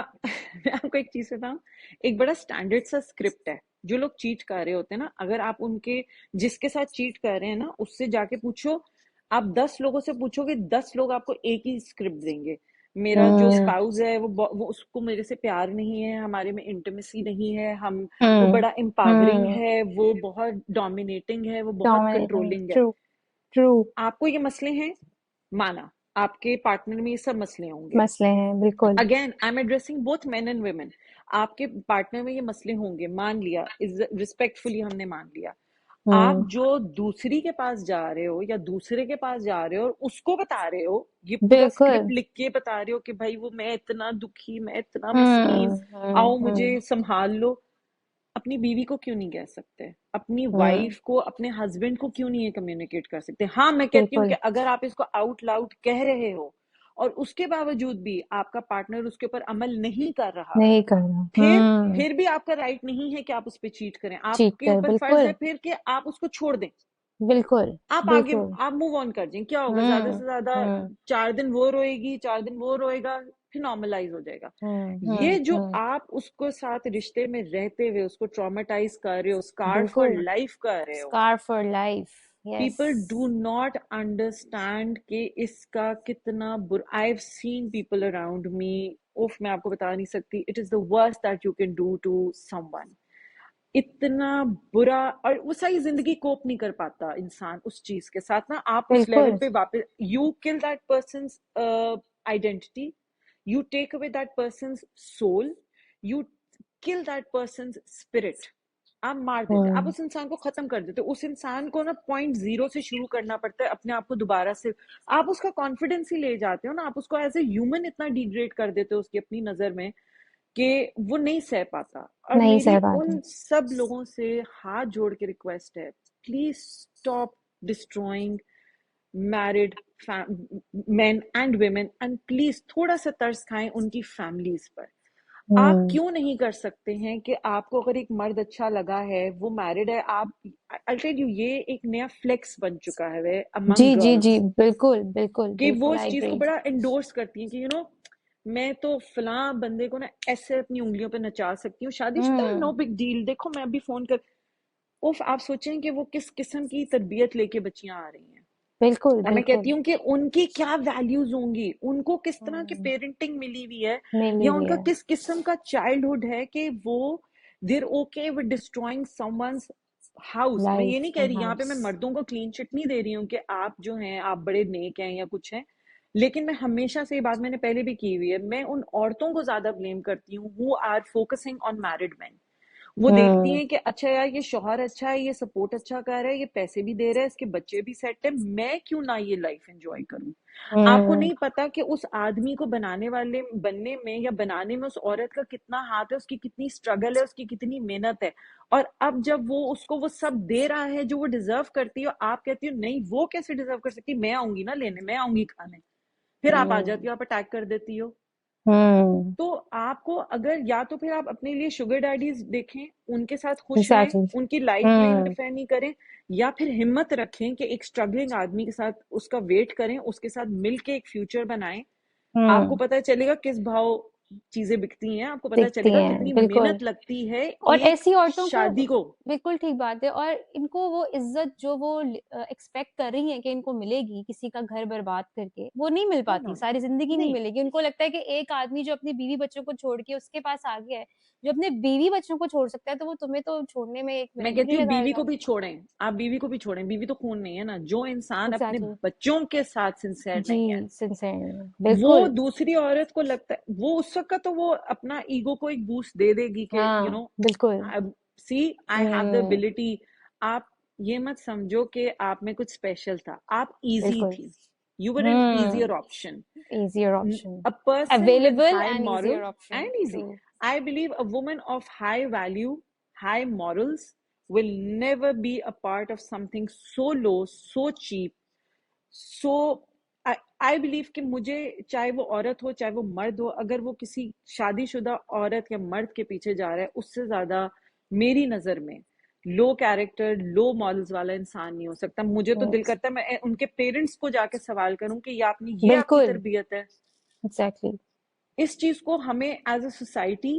मैं आपको एक चीज बताऊं, एक बड़ा स्टैंडर्ड सा स्क्रिप्ट है। जो लोग चीट कर रहे होते हैं ना, अगर आप उनके, जिसके साथ चीट कर रहे हैं ना, उससे जाके पूछो, आप 10 लोगों से पूछोगे, 10 लोग आपको एक ही स्क्रिप्ट देंगे। मेरा जो हम्म स्पाउस है वो उसको मेरे से प्यार नहीं है, हमारे में इंटीमेसी नहीं है, हम, वो हम्म बड़ा एम्पावरिंग हम्म है, वो बहुत डोमिनेटिंग है, वो बहुत डोमिनेटिंग। कंट्रोलिंग है। True true. आपको ये मसले हैं, माना, आपके पार्टनर में ये सब मसले होंगे। मसले हैं बिल्कुल। Again I am addressing both men and women. आपके पार्टनर में ये मसले होंगे, मान लिया, इज रिस्पेक्टफुली हमने मान लिया। आप हम्म जो दूसरी के पास जा रहे हो या दूसरे के पास जा रहे हो और उसको बता रहे हो, ये पूरा बिल्कुल। स्क्रिप्ट लिख के बता रहे हो कि भाई वो, मैं इतना दुखी, मैं इतना मस्कीन, आओ मुझे हम्म संभाल लो। अपनी बीवी को क्यों नहीं कह सकते, अपनी हम्म वाइफ को, अपने हस्बैंड को क्यों नहीं ये कम्युनिकेट कर सकते। हाँ, मैं कहती हूँ कि बिल्कुल। अगर आप इसको आउट लाउड कह रहे हो और उसके बावजूद भी आपका पार्टनर उसके ऊपर अमल नहीं कर रहा, नहीं करना। फिर भी आपका राइट नहीं है कि आप उस पर चीट करें। चीट आपके कर ऊपर फर्ज है बिल्कुल। फिर कि आप उसको छोड़ दें, बिल्कुल आप आगे, बिल्कुल। आप मूव ऑन कर जाएं। क्या होगा, ज्यादा से ज्यादा हम्म 4 दिन वो रोएगी, 4 दिन वो रोएगा, फिर नॉर्मलाइज हो जाएगा। ये जो आप उसको साथ रिश्ते में रहते हुए उसको ट्रॉमेटाइज कर रहे हो, स्कार फॉर बिल्कुल। लाइफ कर रहे हो, scar for life. Yes. People do not understand कि इसका कितना बुरा। I have seen people around me, उफ, मैं आपको बता नहीं सकती, it is the worst that you can do to someone. इतना बुरा, और वो सारी जिंदगी कोप नहीं कर पाता इंसान उस चीज के साथ ना। आप उस लेवल बिल्कुल। पे वापस, you kill that person's identity, you take away that person's soul, you kill that person's spirit. आप मार देते, आप हम्म। उस इंसान को खत्म कर देते, उस इंसान को ना पॉइंट जीरो से शुरू करना पड़ता है अपने आप को दोबारा से। आप उसका कॉन्फिडेंस ही ले जाते हो ना, आप उसको एज ए ह्यूमन इतना डिग्रेड कर देते हो उसकी अपनी नजर में कि वो नहीं सह पाता। और नहीं मेरी सह पाते। उन सब लोगों से हाथ जोड़ के रिक्वेस्ट है, please stop destroying married men and women, and please थोड़ा सा तरस खाएं उनकी फैमिलीज पर। आप हम्म। क्यों नहीं कर सकते हैं कि आपको अगर एक मर्द अच्छा लगा है, वो मैरिड है, आप, आई टेल यू, ये एक नया फ्लेक्स बन चुका है वे जी अमंग जी जी, गर्ल्स, बिल्कुल बिल्कुल कि वो बिल्कुल, इस आई चीज को एग्री। बड़ा एंडोर्स करती हैं कि मैं तो फलां बंदे को ना ऐसे अपनी उंगलियों पे नचा सकती हूँ, शादीशुदा, नो हम्म। बिग डील, देखो मैं अभी फोन कर। उफ, आप सोचें कि वो किस किस्म की तरबियत लेके बच्चियां आ रही हैं। बिल्कुल और मैं कहती बिल्कुल। हूँ कि उनकी क्या वैल्यूज होंगी, उनको किस तरह की हम्म। पेरेंटिंग मिली हुई है, मिली या हुई उनका है। किस किस्म का चाइल्डहुड है कि वो देर okay with destroying someone's house. मैं ये लाइफ नहीं कह एंड रही, यहाँ पे हाउस। मैं मर्दों को क्लीन चिट नहीं दे रही हूँ कि आप जो हैं आप बड़े नेक हैं या कुछ हैं, लेकिन मैं हमेशा से ये बात मैंने पहले भी की हुई है, मैं उन औरतों को ज्यादा ब्लेम करती हूँ who are focusing on married man. वो देखती हम्म। हैं कि अच्छा यार, ये शौहर अच्छा है, ये सपोर्ट अच्छा कर रहा है, ये पैसे भी दे रहा है, इसके बच्चे भी सेट है, मैं क्यों ना ये लाइफ एंजॉय करूं। आपको हम्म। नहीं पता कि उस आदमी को बनाने वाले बनने में या बनाने में उस औरत का कितना हाथ है, उसकी कितनी स्ट्रगल है, उसकी कितनी मेहनत है। और अब जब वो उसको वो सब दे रहा है जो वो डिजर्व करती है, आप कहती हो नहीं वो कैसे डिजर्व कर सकती, मैं आऊंगी ना लेने, मैं आऊंगी खाने, फिर आप आ जाती हम्म। हो, आप अटैक कर देती हो। हम्म। तो आपको अगर, या तो फिर आप अपने लिए शुगर डैडीज देखें, उनके साथ खुश रहें, एग्जैक्टली। उनकी लाइफ में हम्म। इंटरफेयर नहीं करें, या फिर हिम्मत रखें कि एक स्ट्रगलिंग आदमी के साथ उसका वेट करें, उसके साथ मिलके एक फ्यूचर बनाएं। आपको हम्म। पता चलेगा किस भाव चीजें बिकती हैं, आपको पता दिखती चलेगा हैं कितनी बिल्कुल। मेहनत लगती है और एक ऐसी औरतों को, शादी को। बिल्कुल ठीक बात है, और इनको वो इज्जत जो वो एक्सपेक्ट कर रही है कि इनको मिलेगी किसी का घर बर्बाद करके, वो नहीं मिल नो पाती, नो, सारी जिंदगी नहीं नहीं मिलेगी। उनको लगता है कि एक आदमी जो अपनी बीवी बच्चों को छोड़ के उसके पास आ गया है, जो अपने बीवी बच्चों को छोड़ सकता है, तो वो तुम्हें तो छोड़ने में एक मैं मिनट भी कहती नहीं हूँ बीवी को लगाएगा। भी छोड़ें, आप बीवी को भी छोड़ें, बीवी तो खून नहीं है ना, जो इंसान अपने एग्जैक्टली। बच्चों के साथ सिंसेयर जी, नहीं है, सिंसेर वो बिल्कुल। दूसरी औरत को लगता है, वो उस वक्त तो वो अपना ईगो को एक बूस्ट दे देगी कि हाँ बिल्कुल। See I have the hmm. Ability. आप ये मत समझो कि आप में कुछ स्पेशल था, आप इजी बिल्कुल। थी, you were N easier hmm. Option, easier option, a person with available high and moral easier option, and easy. true. I believe a woman of high value, high morals will never be a part of something so low, so cheap, so I believe कि मुझे, चाहे वो औरत हो चाहे वो मर्द हो, अगर वो किसी शादीशुदा औरत या मर्द के पीछे जा रहा है, उससे ज्यादा मेरी नजर में लो कैरेक्टर, लो मॉडल्स वाला इंसान नहीं हो सकता। मुझे तो दिल Yes, करता है मैं उनके पेरेंट्स को जाके सवाल करूं कि ये आपकी बिल्कुल। तरबियत है। एग्जैक्टली। इस चीज को हमें as a society,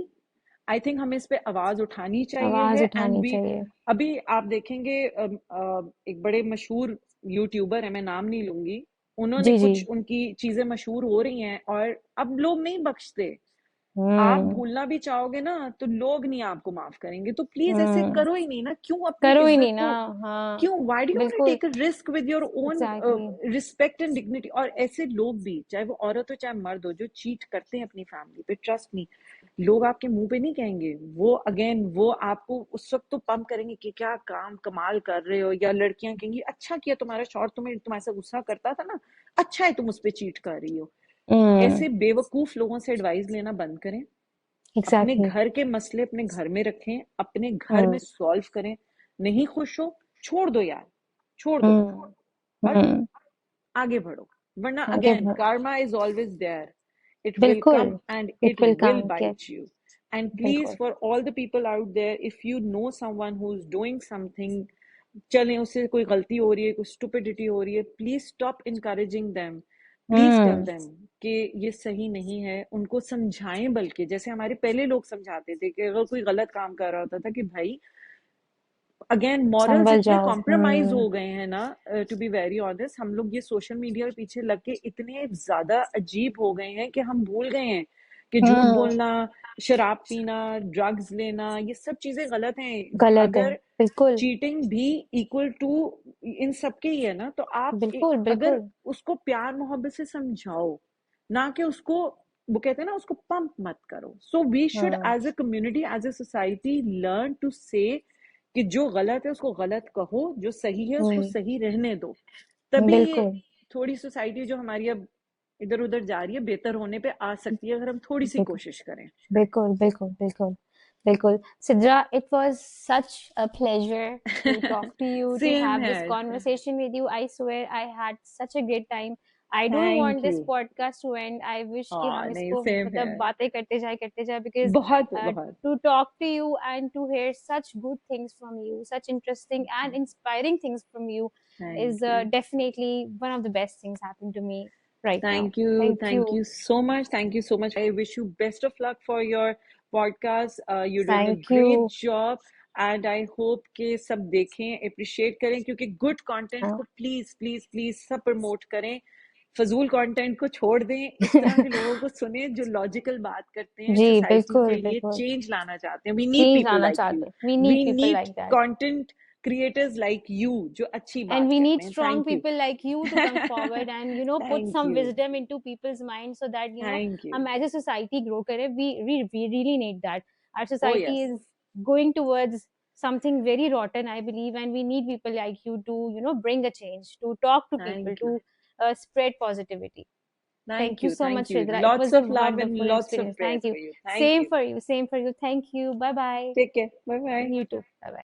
I think हमें इस पे आवाज उठानी चाहिए आवाज है। एंड उठानी भी चाहिए। अभी आप देखेंगे एक बड़े मशहूर यूट्यूबर है, मैं नाम नहीं लूंगी, उन्होंने जी जी। कुछ उनकी चीजें मशहूर हो रही हैं और अब लोग नहीं बख्शते। आप हम्म। भूलना भी चाहोगे ना तो लोग नहीं आपको माफ करेंगे, तो प्लीज ऐसे हम्म। करो ही नहीं ना, क्यों अपनी करो ही इज्जत नहीं ना। को, हाँ। क्यों, why do you want to बिल्कुल। Take a risk with your own exactly. Respect and dignity. और ऐसे लोग भी, चाहे वो औरत हो चाहे मर्द हो, जो चीट करते हैं अपनी फैमिली पे, ट्रस्ट मी, लोग आपके मुंह पे नहीं कहेंगे, वो अगेन वो आपको उस वक्त तो पंप करेंगे कि क्या काम कमाल कर रहे हो, या लड़कियां कहेंगी अच्छा किया तुम्हारा शौहर तुम्हारे से गुस्सा करता था ना, अच्छा है तुम उस पर चीट कर रही हो। हम्म। ऐसे बेवकूफ लोगों से एडवाइस लेना बंद करें, अपने एग्जैक्टली। घर के मसले अपने घर में रखें, अपने घर में हम्म। सॉल्व करें। नहीं खुश हो, छोड़ दो यार, छोड़ दो, हम्म। और हम्म। आगे बढ़ो। वरना आगे अगेन बढ़। karma is always there, it will come बिल्कुल। and it it will will कम के। bite you. And please, बिल्कुल। for all the people out there, if you know someone who's doing something, चलें उससे कोई गलती हो रही है, कोई स्टुपिडिटी हो रही है, please stop encouraging them, please tell hmm. Them कि ये सही नहीं है, उनको समझाएं, बल्कि जैसे हमारे पहले लोग समझाते थे कि अगर कोई गलत काम कर रहा होता था कि भाई, अगेन मॉरल्स संभल इतने जाओ। कॉम्प्रोमाइज हो गए हैं ना, टू बी वेरी ऑनेस्ट, हम लोग ये सोशल मीडिया के पीछे लग के इतने ज्यादा अजीब हो गए हैं कि हम भूल गए हैं कि झूठ हम्म, बोलना, शराब पीना, ड्रग्स लेना, ये सब चीजें गलत हैं। गलत है, अगर बिल्कुल। चीटिंग भी इक्वल टू इन सबके ही है ना, तो आप बिल्कुल, अगर बिल्कुल। उसको प्यार मोहब्बत से समझाओ, ना कि उसको, वो कहते हैं ना, उसको पंप मत करो। So we should hmm, as a community, as a society, learn to say कि जो गलत है उसको गलत कहो, जो सही है उसको हम्म, सही रहने दो। तभी ये बिल्कुल, थोड़ी सोसाइटी जो हमारी अब इधर उधर जा रही है, बेहतर होने पे आ सकती है, अगर हम थोड़ी सी बिल्कुल, कोशिश करें। बिल्कुल, बिल्कुल, बिल्कुल, बिल्कुल। Sidra, it was such a pleasure to talk to you, to same have है। this conversation with you. I swear I had such a great time. I don't want thank this you. podcast to end. I wish कि हाँ हम नहीं, इसको सेम है। मतलब बातें करते जाए because बहुत बहुत। to talk to you and to hear such good things from you, such interesting and inspiring things from you is thank you. definitely one of the best things happened to me right now. Thank you. Thank Thank you. you so much. Thank you so much. I wish you best of luck for your podcast. You're doing a Thank great you. job. And I hope कि सब देखें, अप्रिशिएट करें, क्योंकि गुड कंटेंट को प्लीज प्लीज प्लीज सब प्रमोट करें। फजूल कंटेंट को छोड़ दें, इस तरह के लोगों को सुने जो लॉजिकल बात करते हैं, जी, सोसाइटी के बिल्कुल, लिए बिल्कुल। चेंज लाना चाहते हैं। वी नीड चेंज पीपल लाना लाइक यू। चाहते हैं। We need we people need like that. Content creators like you जो अच्छी And बात we need करते हैं। strong thank you. people like you to come forward and put thank some you. wisdom into people's minds so that thank you. हम as a society grow kare. We really need that. Our Oh, society yes. is going towards something very rotten, I believe, and we need people like you to bring a change, to talk to people, Thank you. to spread positivity. Thank Thank you you. so Thank much, you. Shridhar. It Lots was a of love and wonderful lots of experience. prayers Thank you. for you. Thank Same you. for you. Same for you. Thank you. Bye bye. Take care. Bye bye. You too. Bye bye.